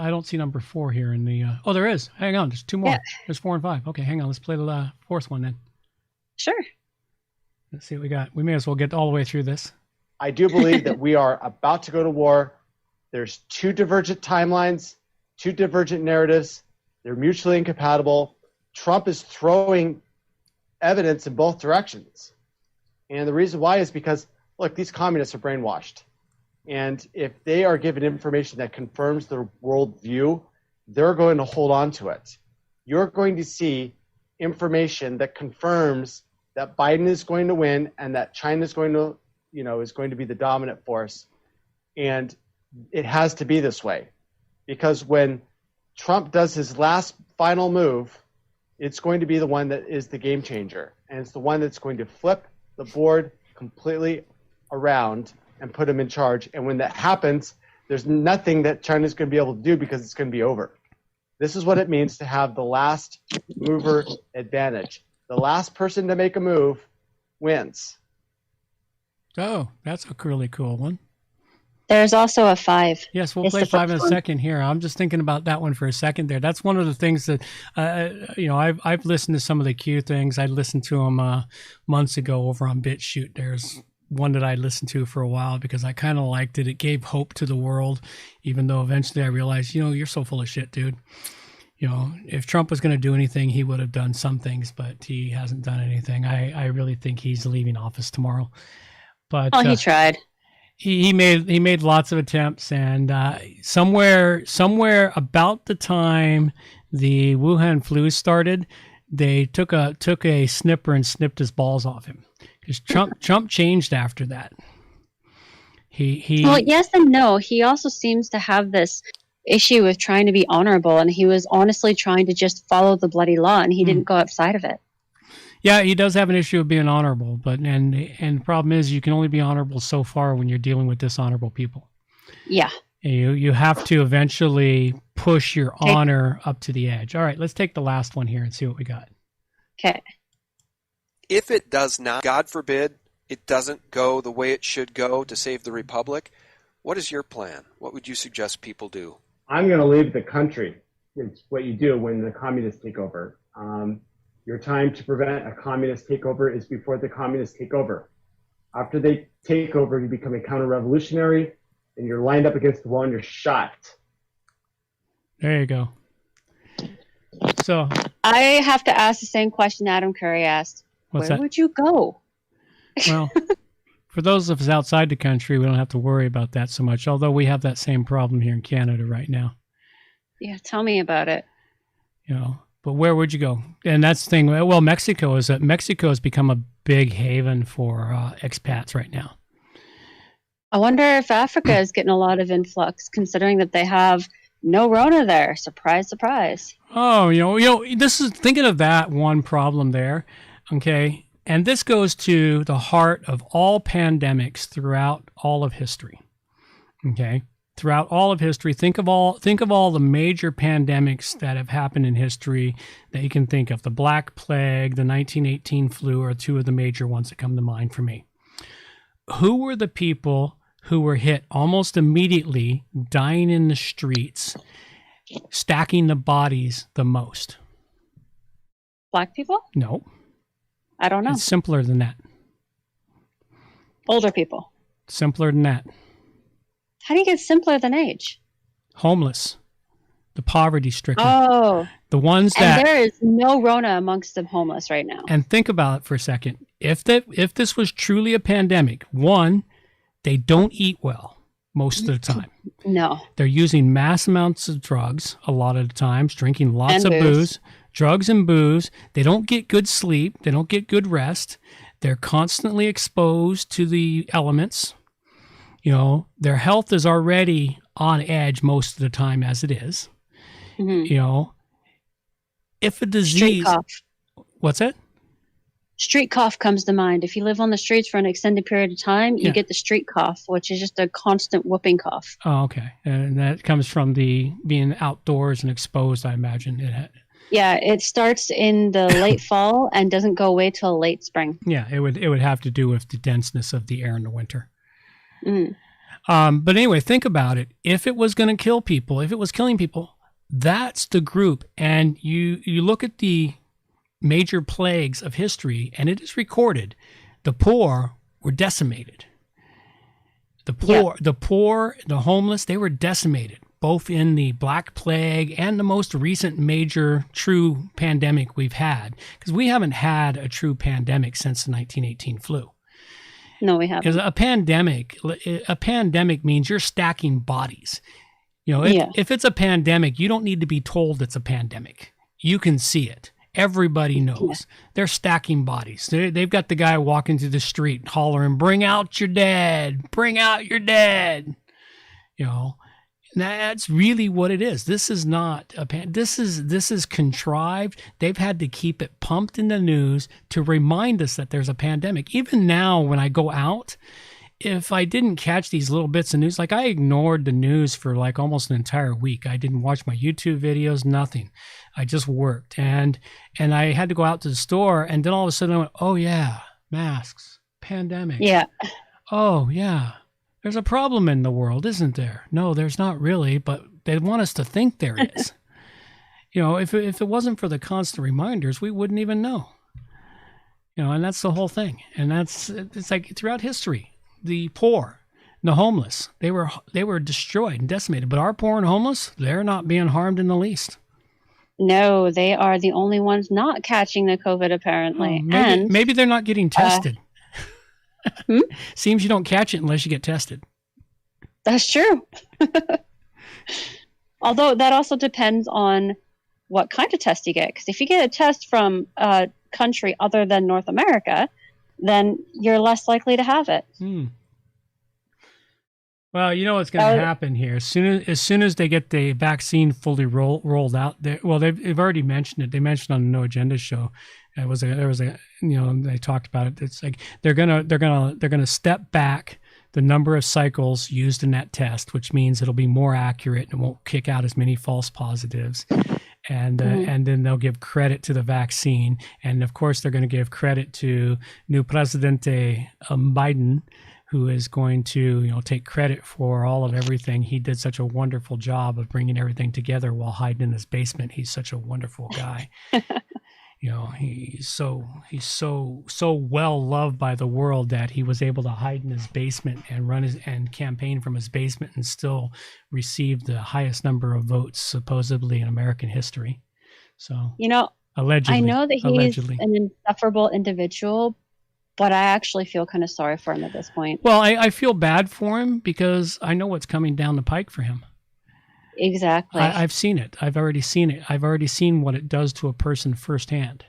don't see number 4 here in the, there is. Hang on, there's 2 more. Yeah. There's 4 and 5. Okay, hang on, let's play the 4th one then. Sure. Let's see what we got. We may as well get all the way through this. I do believe that we are about to go to war. There's 2 divergent timelines, 2 divergent narratives. They're mutually incompatible. Trump is throwing evidence in both directions. And the reason why is because, look, these communists are brainwashed. And if they are given information that confirms their worldview, they're going to hold on to it. You're going to see information that confirms that Biden is going to win and that China is going to, is going to be the dominant force. And it has to be this way. Because when Trump does his last final move, it's going to be the one that is the game changer. And it's the one that's going to flip the board completely around and put him in charge. And when that happens, there's nothing that China's going to be able to do because it's going to be over. This is what it means to have the last mover advantage. The last person to make a move wins. Oh, that's a really cool one. There's also a 5. Yes, we'll play 5 in a second here. I'm just thinking about that one for a second there. That's one of the things that, I've listened to some of the Q things. I listened to them months ago over on BitChute. There's one that I listened to for a while because I kind of liked it. It gave hope to the world, even though eventually I realized, you're so full of shit, dude. If Trump was going to do anything, he would have done some things, but he hasn't done anything. I really think he's leaving office tomorrow. But he tried. He made lots of attempts, and somewhere about the time the Wuhan flu started, they took a snipper and snipped his balls off him. Because Trump changed after that. Well, yes and no. He also seems to have this issue with trying to be honorable, and he was honestly trying to just follow the bloody law, and he didn't go outside of it. Yeah, he does have an issue of being honorable, but and the problem is you can only be honorable so far when you're dealing with dishonorable people. Yeah. You have to eventually push your honor up to the edge. All right, let's take the last one here and see what we got. Okay. If it does not, God forbid, it doesn't go the way it should go to save the republic, what is your plan? What would you suggest people do? I'm going to leave the country. It's what you do when the communists take over. Your time to prevent a communist takeover is before the communists take over. After they take over, you become a counter-revolutionary, and you're lined up against the wall and you're shot. There you go. So I have to ask the same question Adam Curry asked. Where would you go? Well, for those of us outside the country, we don't have to worry about that so much, although we have that same problem here in Canada right now. Yeah, tell me about it. But where would you go? And that's the thing. Well, Mexico has become a big haven for expats right now. I wonder if Africa is getting a lot of influx, considering that they have no Rona there. Surprise, surprise. Oh, this is thinking of that one problem there. Okay. And this goes to the heart of all pandemics throughout all of history. Okay. Throughout all of history, think of all the major pandemics that have happened in history that you can think of. The Black Plague, the 1918 flu are 2 of the major ones that come to mind for me. Who were the people who were hit almost immediately, dying in the streets, stacking the bodies the most? Black people? No. I don't know. It's simpler than that. Older people. Simpler than that. How do you get simpler than age? Homeless. The poverty-stricken. Oh. The ones that... And there is no Rona amongst the homeless right now. And think about it for a second. If this was truly a pandemic, 1, they don't eat well. most of the time. No. They're using mass amounts of drugs a lot of the times, drinking lots of booze, drugs and booze. They don't get good sleep. They don't get good rest. They're constantly exposed to the elements. Their health is already on edge most of the time as it is. Mm-hmm. If a disease... Street cough. What's it? Street cough comes to mind. If you live on the streets for an extended period of time, you get the street cough, which is just a constant whooping cough. Oh, okay. And that comes from the being outdoors and exposed, I imagine. Yeah, it starts in the late fall and doesn't go away till late spring. Yeah, it would have to do with the denseness of the air in the winter. Mm. But anyway, think about it. If it was going to kill people, if it was killing people, that's the group. And you look at the major plagues of history, and it is recorded, the poor were decimated. The poor, the homeless, they were decimated, both in the Black Plague and the most recent major true pandemic we've had. Because we haven't had a true pandemic since the 1918 flu. No, we haven't. Because a pandemic means you're stacking bodies. If it's a pandemic, you don't need to be told it's a pandemic. You can see it. Everybody knows. They're stacking bodies. They've got the guy walking through the street hollering, "Bring out your dead! Bring out your dead!" That's really what it is. This is not a this is contrived. They've had to keep it pumped in the news to remind us that there's a pandemic. Even now, when I go out, if I didn't catch these little bits of news, like I ignored the news for like almost an entire week. I didn't watch my YouTube videos, nothing. I just worked, and I had to go out to the store, and then all of a sudden I went, "Oh yeah, masks, pandemic. Yeah. Oh yeah, there's a problem in the world, isn't there? No, there's not really, but they want us to think there is." If it wasn't for the constant reminders, we wouldn't even know. And that's the whole thing, and it's like throughout history. The poor, the homeless, they were destroyed and decimated. But our poor and homeless, they're not being harmed in the least. No, they are the only ones not catching the COVID, apparently. Maybe they're not getting tested. Seems you don't catch it unless you get tested. That's true. Although that also depends on what kind of test you get. Because if you get a test from a country other than North America, then you're less likely to have it. Well, you know what's going to happen here. As soon as they get the vaccine fully rolled out, they've already mentioned it. They mentioned on the No Agenda show. There was a they talked about it. It's like they're gonna step back the number of cycles used in that test, which means it'll be more accurate and won't kick out as many false positives. And then they'll give credit to the vaccine, and of course they're going to give credit to new Presidente Biden, who is going to take credit for all of everything. He did such a wonderful job of bringing everything together while hiding in his basement. He's such a wonderful guy. He's so well loved by the world that he was able to hide in his basement and campaign from his basement and still receive the highest number of votes supposedly in American history. So allegedly, I know that he's an insufferable individual, but I actually feel kind of sorry for him at this point. Well, I feel bad for him because I know what's coming down the pike for him. Exactly. I've seen it. I've already seen it. I've already seen what it does to a person firsthand.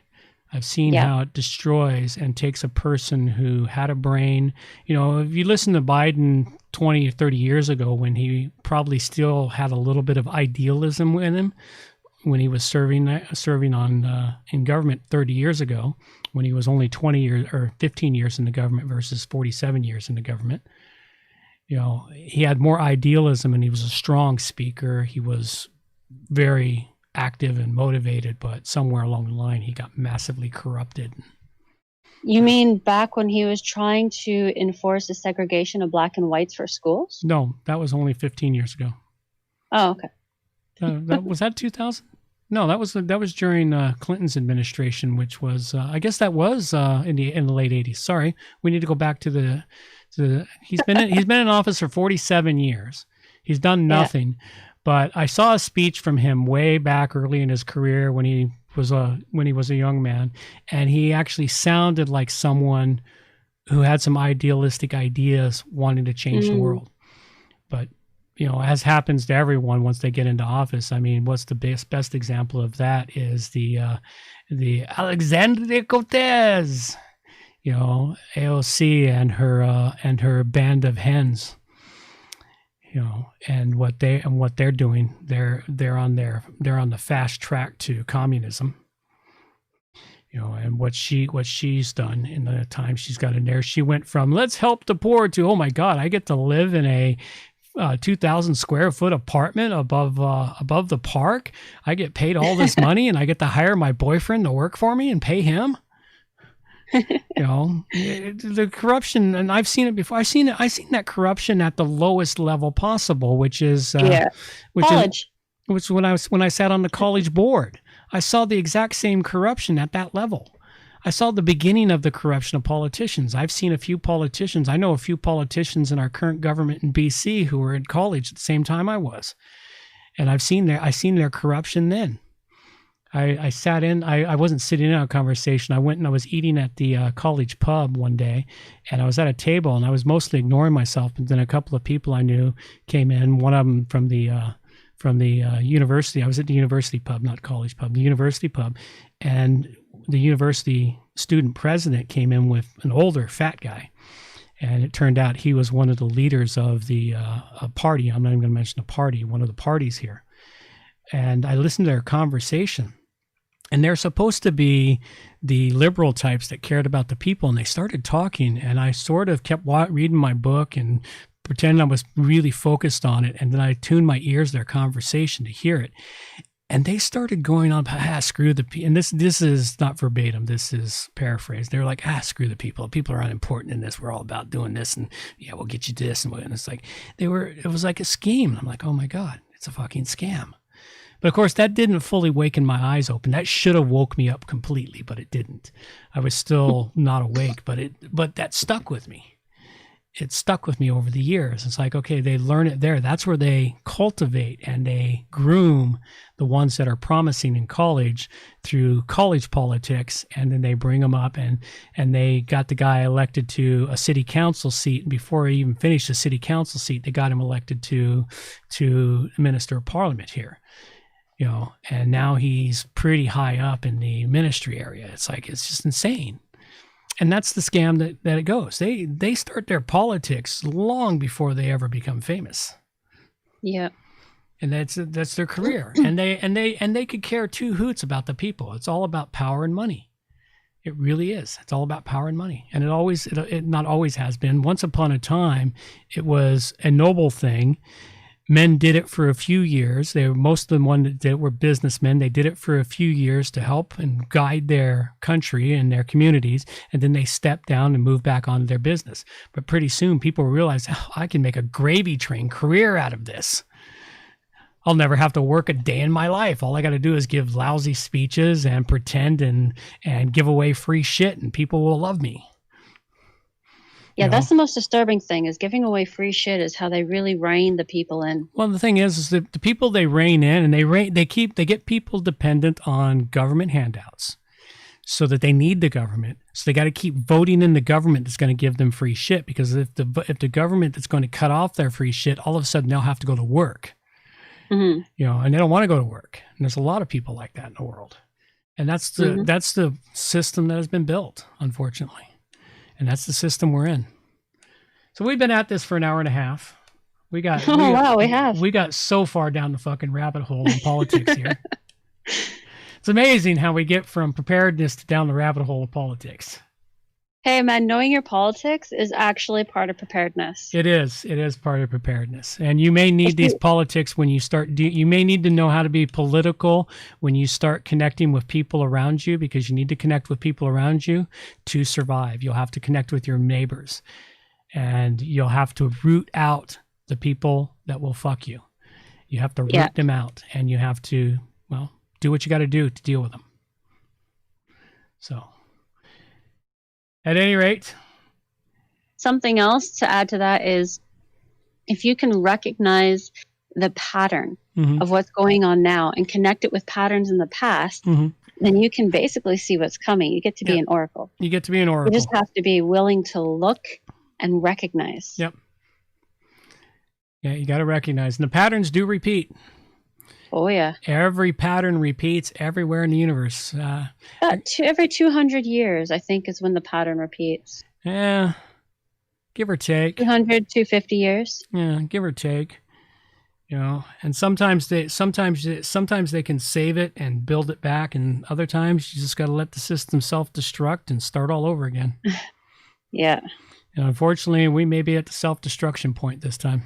I've seen how it destroys and takes a person who had a brain. If you listen to Biden 20 or 30 years ago, when he probably still had a little bit of idealism in him, when he was serving on in government 30 years ago, when he was only 20 years or 15 years in the government versus 47 years in the government. He had more idealism and he was a strong speaker. He was very active and motivated, but somewhere along the line, he got massively corrupted. You mean back when he was trying to enforce the segregation of black and whites for schools? No, that was only 15 years ago. Oh, okay. Was that 2000? No, that was during Clinton's administration, which was I guess that was in the late 80s. Sorry, we need to go back to the. He's been in office for 47 years. He's done nothing, but I saw a speech from him way back early in his career when he was a young man, and he actually sounded like someone who had some idealistic ideas wanting to change the world. But, as happens to everyone once they get into office, I mean, what's the best example of that is the Alexandria Cortez, AOC and her band of hens, and what they're doing. They're on the fast track to communism. And what she's done in the time she's got in there, she went from let's help the poor to, oh my God, I get to live in a 2,000 square foot apartment above the park. I get paid all this money, and I get to hire my boyfriend to work for me and pay him. The corruption, and I've seen it before. I've seen that corruption at the lowest level possible, which is college. Which when I sat on the college board, I saw the exact same corruption at that level. I saw the beginning of the corruption of politicians. I've seen a few politicians. I know a few politicians in our current government in BC who were in college at the same time I was, and I seen their corruption then. I sat in. I wasn't sitting in on a conversation. I went and I was eating at the college pub one day, and I was at a table and I was mostly ignoring myself. But then a couple of people I knew came in. One of them from the university. I was at the university pub, not college pub. The university pub, and the university student president came in with an older fat guy, and it turned out he was one of the leaders of the a party. I'm not even going to mention a party. One of the parties here, and I listened to their conversation. And they're supposed to be the liberal types that cared about the people. And they started talking, and I sort of kept reading my book and pretending I was really focused on it. And then I tuned my ears to their conversation to hear it. And they started going on, screw the people. And this is not verbatim. This is paraphrased. They were like, screw the people. People are unimportant in this. We're all about doing this. And yeah, we'll get you this. And it's like, it was like a scheme. And I'm like, oh my God, it's a fucking scam. But of course, that didn't fully waken my eyes open. That should have woke me up completely, but it didn't. I was still not awake, but that stuck with me. It stuck with me over the years. It's like, okay, they learn it there. That's where they cultivate and they groom the ones that are promising in college through college politics, and then they bring them up and they got the guy elected to a city council seat. And before he even finished the city council seat, they got him elected to Minister of Parliament here. And now he's pretty high up in the ministry area. It's like, it's just insane. And that's the scam that it goes. They start their politics long before they ever become famous. Yeah. And that's their career. and they could care two hoots about the people. It's all about power and money. It really is. It's all about power and money. And it not always has been. Once upon a time, it was a noble thing. Men did it for a few years. Most of the ones that did it were businessmen. They did it for a few years to help and guide their country and their communities, and then they stepped down and moved back onto their business. But pretty soon, people realized, I can make a gravy train career out of this. I'll never have to work a day in my life. All I got to do is give lousy speeches and pretend and give away free shit, and people will love me. Yeah, that's the most disturbing thing, is giving away free shit is how they really rein the people in. Well, the thing is that the people they rein in, and they get people dependent on government handouts, so that they need the government. So they got to keep voting in the government that's going to give them free shit, because if the government that's going to cut off their free shit, all of a sudden they'll have to go to work. Mm-hmm. And they don't want to go to work. And there's a lot of people like that in the world. And that's the system that has been built, unfortunately. And that's the system we're in. So we've been at this for an hour and a half. We have. We got so far down the fucking rabbit hole in politics here. It's amazing how we get from preparedness to down the rabbit hole of politics. Hey man, knowing your politics is actually part of preparedness. It is. It is part of preparedness. And you may need these politics when you start, you may need to know how to be political when you start connecting with people around you, because you need to connect with people around you to survive. You'll have to connect with your neighbors, and you'll have to root out the people that will fuck you. You have to root them out, and you have to, do what you got to do to deal with them. So, at any rate. Something else to add to that is, if you can recognize the pattern of what's going on now and connect it with patterns in the past, then you can basically see what's coming. You get to be an oracle. You get to be an oracle. You just have to be willing to look and recognize. Yep. Yeah, you got to recognize. And the patterns do repeat. Oh, yeah. Every pattern repeats everywhere in the universe. Every 200 years, I think, is when the pattern repeats. Yeah, give or take. 200, 250 years. Yeah, give or take. You know, and sometimes they can save it and build it back, and other times you just got to let the system self-destruct and start all over again. Yeah. And unfortunately, we may be at the self-destruction point this time.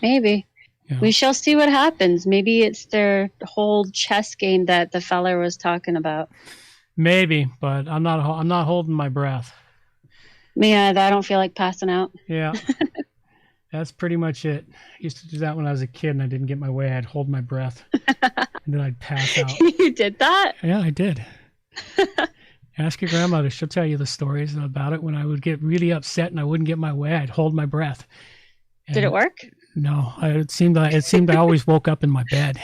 Maybe. Yeah. We shall see what happens. Maybe it's their whole chess game that the fella was talking about. Maybe, but I'm not holding my breath. Me either. I don't feel like passing out. Yeah. That's pretty much it. I used to do that when I was a kid and I didn't get my way. I'd hold my breath and then I'd pass out. You did that? Yeah, I did. Ask your grandmother. She'll tell you the stories about it. When I would get really upset and I wouldn't get my way, I'd hold my breath. And did it work? No, it seemed I always woke up in my bed.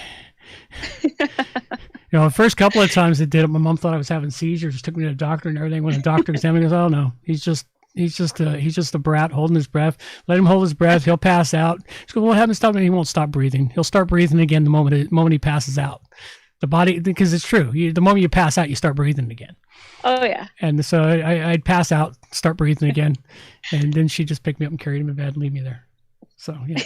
You know, the first couple of times it did it, my mom thought I was having seizures. Took me to the doctor and everything. When the doctor examined me, he goes, "Oh no, he's just a brat holding his breath. Let him hold his breath. He'll pass out." She goes, "What happens? He won't stop breathing. He'll start breathing again the moment he passes out." The body, because it's true. The moment you pass out, you start breathing again. Oh yeah. And so I'd pass out, start breathing again, and then she'd just pick me up and carry me to bed and leave me there. So yeah.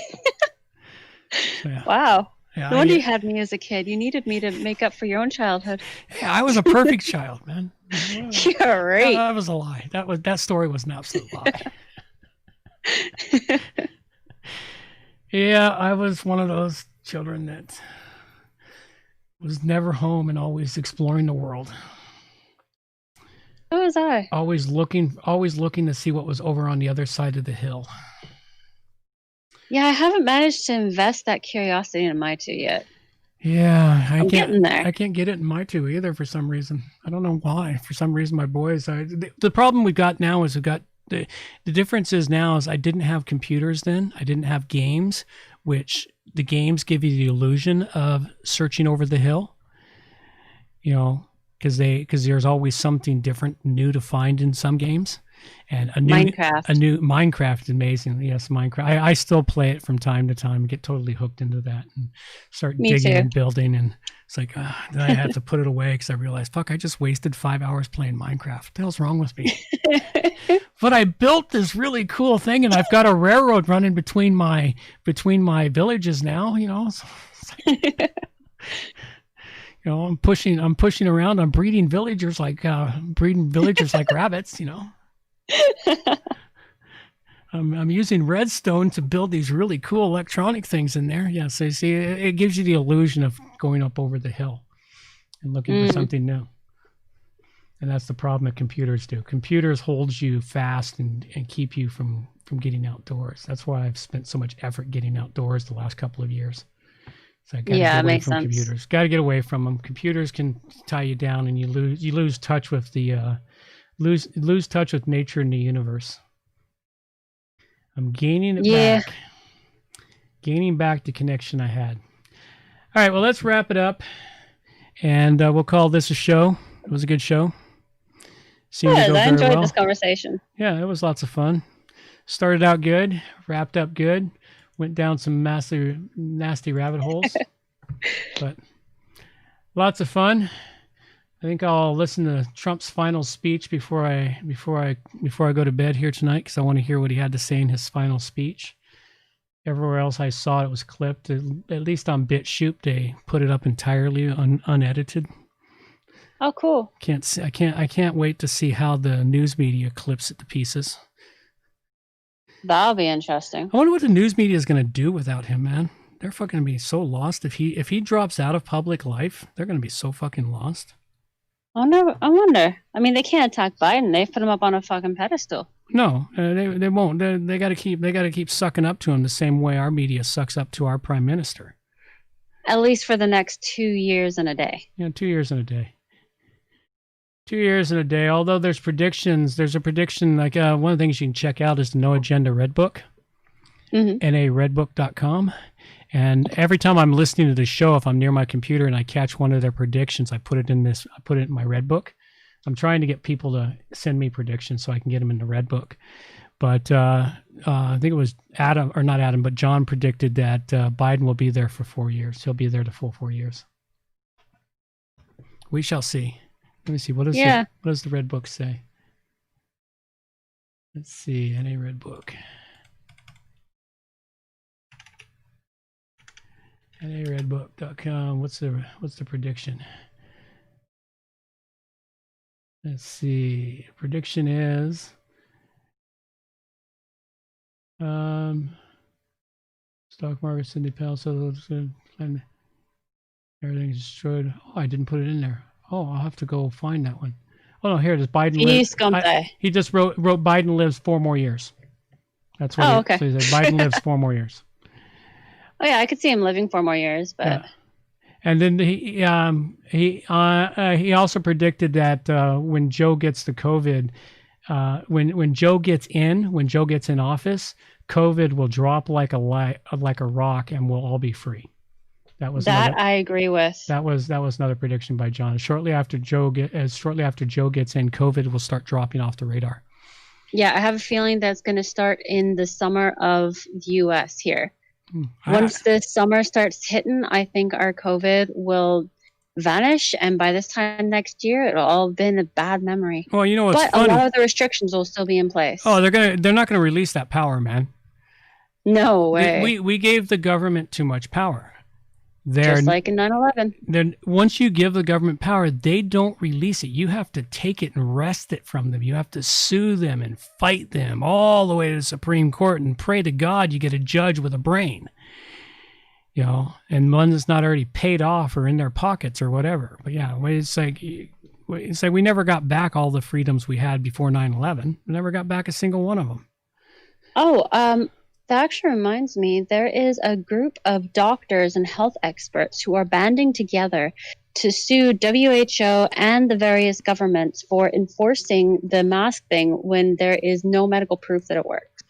Yeah. Wow. Yeah, No wonder you had me as a kid. You needed me to make up for your own childhood. Yeah, I was a perfect child, man. You're right. That was a lie. That story was an absolute lie. Yeah, I was one of those children that was never home and always exploring the world. So was I. Always looking to see what was over on the other side of the hill. Yeah, I haven't managed to invest that curiosity in my two yet. Yeah, I'm getting there. I can't get it in my two either for some reason. I don't know why. For some reason, my boys. The problem we got now is the difference is now is I didn't have computers then. I didn't have games, which the games give you the illusion of searching over the hill. You know, because there's always something different, new to find in some games. And Minecraft is amazing. Yes, Minecraft. I still play it from time to time and get totally hooked into that and start digging and building. And it's like, then I had to put it away because I realized, fuck, I just wasted 5 hours playing Minecraft. What the hell's wrong with me? But I built this really cool thing and I've got a railroad running between my villages now, you know. You know, I'm pushing around. I'm breeding villagers like rabbits, you know. I'm using redstone to build these really cool electronic things in there. Yeah, so you see, it gives you the illusion of going up over the hill and looking for something new. And that's the problem that computers do. Computers hold you fast and keep you from getting outdoors. That's why I've spent so much effort getting outdoors the last couple of years. So I got to get away from computers. Got to get away from them. Computers can tie you down, and you lose touch with the lose touch with nature and the universe. I'm gaining it back. Gaining back the connection I had. All right, well, let's wrap it up, and we'll call this a show. It was a good show. I enjoyed this conversation. Yeah, it was lots of fun. Started out good, wrapped up good, went down some nasty rabbit holes, but lots of fun. I think I'll listen to Trump's final speech before I go to bed here tonight because I want to hear what he had to say in his final speech. Everywhere else I saw it was clipped. At least on BitChute they put it up entirely unedited. Oh, cool! I can't wait to see how the news media clips it to pieces. That'll be interesting. I wonder what the news media is going to do without him, man. They're fucking going to be so lost if he drops out of public life. They're going to be so fucking lost. I wonder. I mean, they can't attack Biden. They've put him up on a fucking pedestal. No, they won't. They got to keep sucking up to him the same way our media sucks up to our prime minister. At least for the next 2 years and a day. Yeah, 2 years and a day. 2 years and a day. Although there's predictions. There's a prediction like one of the things you can check out is the No Agenda Red Book. NARedbook.com. And every time I'm listening to the show, if I'm near my computer and I catch one of their predictions, I put it in my Red Book. I'm trying to get people to send me predictions so I can get them in the Red Book. But I think it was but John predicted that Biden will be there for 4 years. He'll be there the full 4 years. We shall see. Let me see. What does the Red Book say? Let's see. NA Red Book. NARedbook.com. What's the prediction? Let's see. Prediction is stock market Cindy Powell, so everything's destroyed. Oh, I didn't put it in there. Oh, I'll have to go find that one. Oh no, here it is. Biden he just wrote Biden lives 4 more years. That's what okay. So he said Biden lives 4 more years. Oh yeah, I could see him living 4 more years, but yeah. And then he also predicted that when Joe gets the COVID, when Joe gets in office, COVID will drop like a rock, and we'll all be free. I agree with. That was another prediction by John. Shortly after Joe gets in, COVID will start dropping off the radar. Yeah, I have a feeling that's going to start in the summer of the U.S. here. Once the summer starts hitting, I think our COVID will vanish, and by this time next year, it'll all have been a bad memory. Well, you know what's funny? A lot of the restrictions will still be in place. Oh, they're not going to release that power, man. No way. We gave the government too much power. Just like in 9/11. Then once you give the government power, they don't release it. You have to take it and wrest it from them. You have to sue them and fight them all the way to the Supreme Court and pray to God you get a judge with a brain. You know, and one that's not already paid off or in their pockets or whatever. But yeah, it's like we never got back all the freedoms we had before 9/11. We never got back a single one of them. Oh, that actually reminds me, there is a group of doctors and health experts who are banding together to sue WHO and the various governments for enforcing the mask thing when there is no medical proof that it works.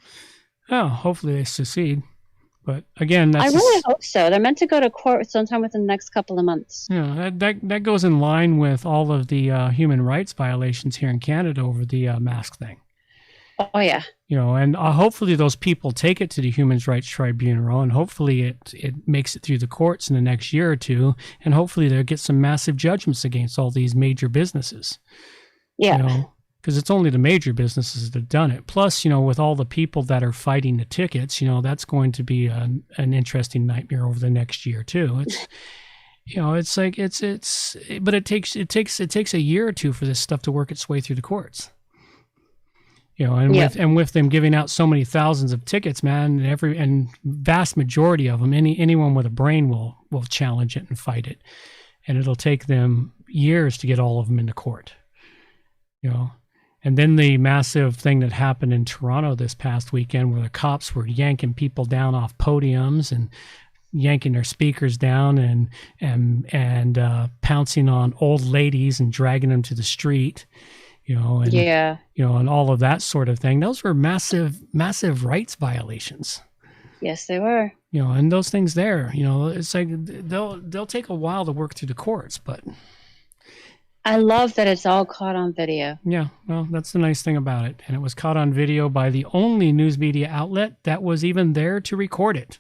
Oh, hopefully they succeed. But again, I really hope so. They're meant to go to court sometime within the next couple of months. Yeah, that goes in line with all of the human rights violations here in Canada over the mask thing. Oh yeah. You know, and hopefully those people take it to the Human Rights Tribunal, and hopefully it makes it through the courts in the next year or two, and hopefully they'll get some massive judgments against all these major businesses. Yeah. You know, because it's only the major businesses that have done it. Plus, you know, with all the people that are fighting the tickets, you know, that's going to be an interesting nightmare over the next year too. It's, you know, it's like but it takes a year or two for this stuff to work its way through the courts. You know, and with them giving out so many thousands of tickets, man, and vast majority of them, anyone with a brain will challenge it and fight it, and it'll take them years to get all of them into court. You know, and then the massive thing that happened in Toronto this past weekend, where the cops were yanking people down off podiums and yanking their speakers down and pouncing on old ladies and dragging them to the street. You know, and, you know, and all of that sort of thing. Those were massive rights violations. Yes, they were. You know, and those things there, you know, it's like they'll take a while to work through the courts, but I love that it's all caught on video. Yeah, well, that's the nice thing about it. And it was caught on video by the only news media outlet that was even there to record it.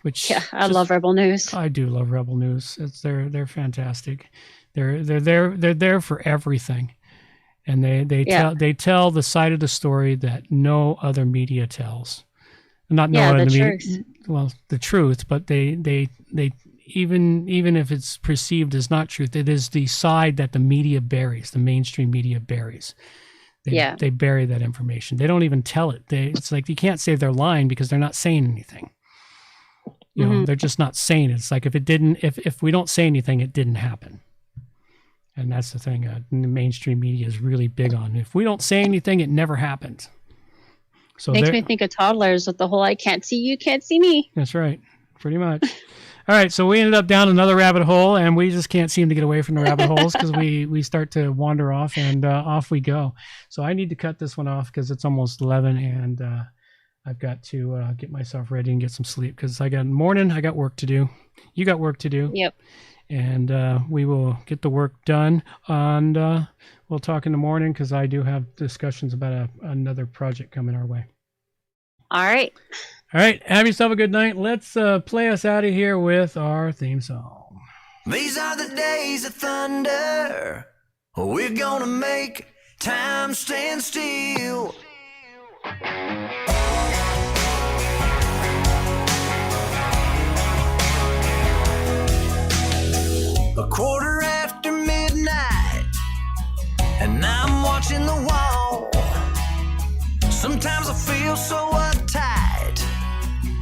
Which I love Rebel News. I do love Rebel News. They're fantastic. They're there for everything. And they tell the side of the story that no other media tells. Not no other media. Well, the truth, but they even if it's perceived as not truth, it is the side that the media buries, the mainstream media buries. They bury that information. They don't even tell it. It's like you can't say they're lying because they're not saying anything. You know, they're just not saying it. It's like if we don't say anything, it didn't happen. And that's the thing the mainstream media is really big on. If we don't say anything, it never happened. So makes me think of toddlers with the whole "I can't see you, can't see me." That's right, pretty much. All right, so we ended up down another rabbit hole, and we just can't seem to get away from the rabbit holes because we start to wander off, and off we go. So I need to cut this one off because it's almost 11, and I've got to get myself ready and get some sleep because I got work to do. You got work to do. Yep. and we will get the work done. And we'll talk in the morning because I do have discussions about another project coming our way. All right. All right. Have yourself a good night. Let's play us out of here with our theme song. These are the days of thunder. We're gonna make time stand still. A quarter after midnight, and I'm watching the wall. Sometimes I feel so uptight,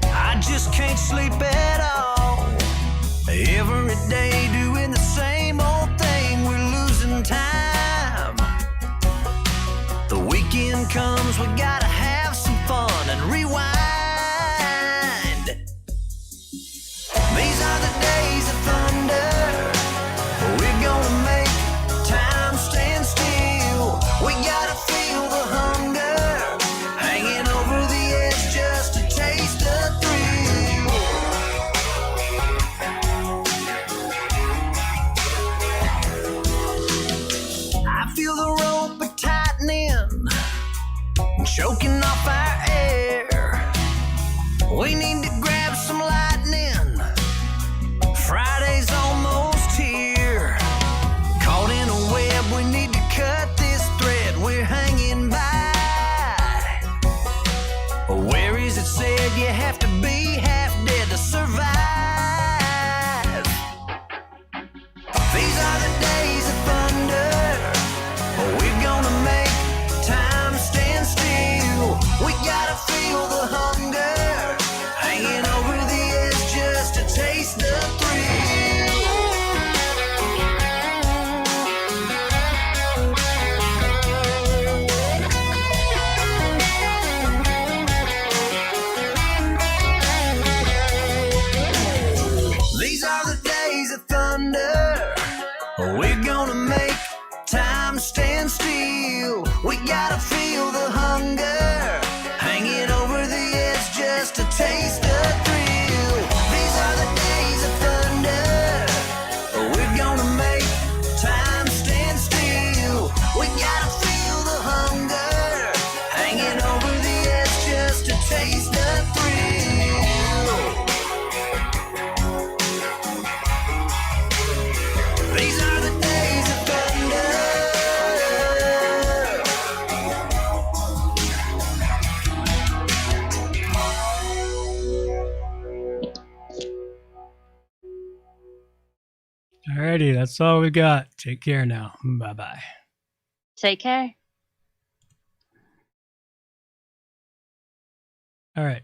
I just can't sleep at all. Every day doing the same old thing, we're losing time. The weekend comes, we gotta have some fun and rewind. These are the days of thunder. We're gonna make time stand still. We gotta feel the hunger, hanging over the edge just to taste the thrill. I feel the rope tightening, choking off our air. We need to grab some lightning. Friday's almost here. Caught in a web, we need to cut this thread we're hanging by. Where is it said you have to be half dead to survive? These are the days of thunder. We're gonna make time stand still. We gotta feel the hunger, hanging over the edge just to taste the thrill. These are the days of thunder. We're gonna make time stand still. We gotta feel the hunger, hanging over the edge just to taste the thrill. These are the days of thunder. We're gonna make time stand still. We gotta feel the hunger, hanging over the edge just to taste the thrill. These are the days of thunder. Alrighty, that's all we got. Take care now. Bye-bye. Take care. All right.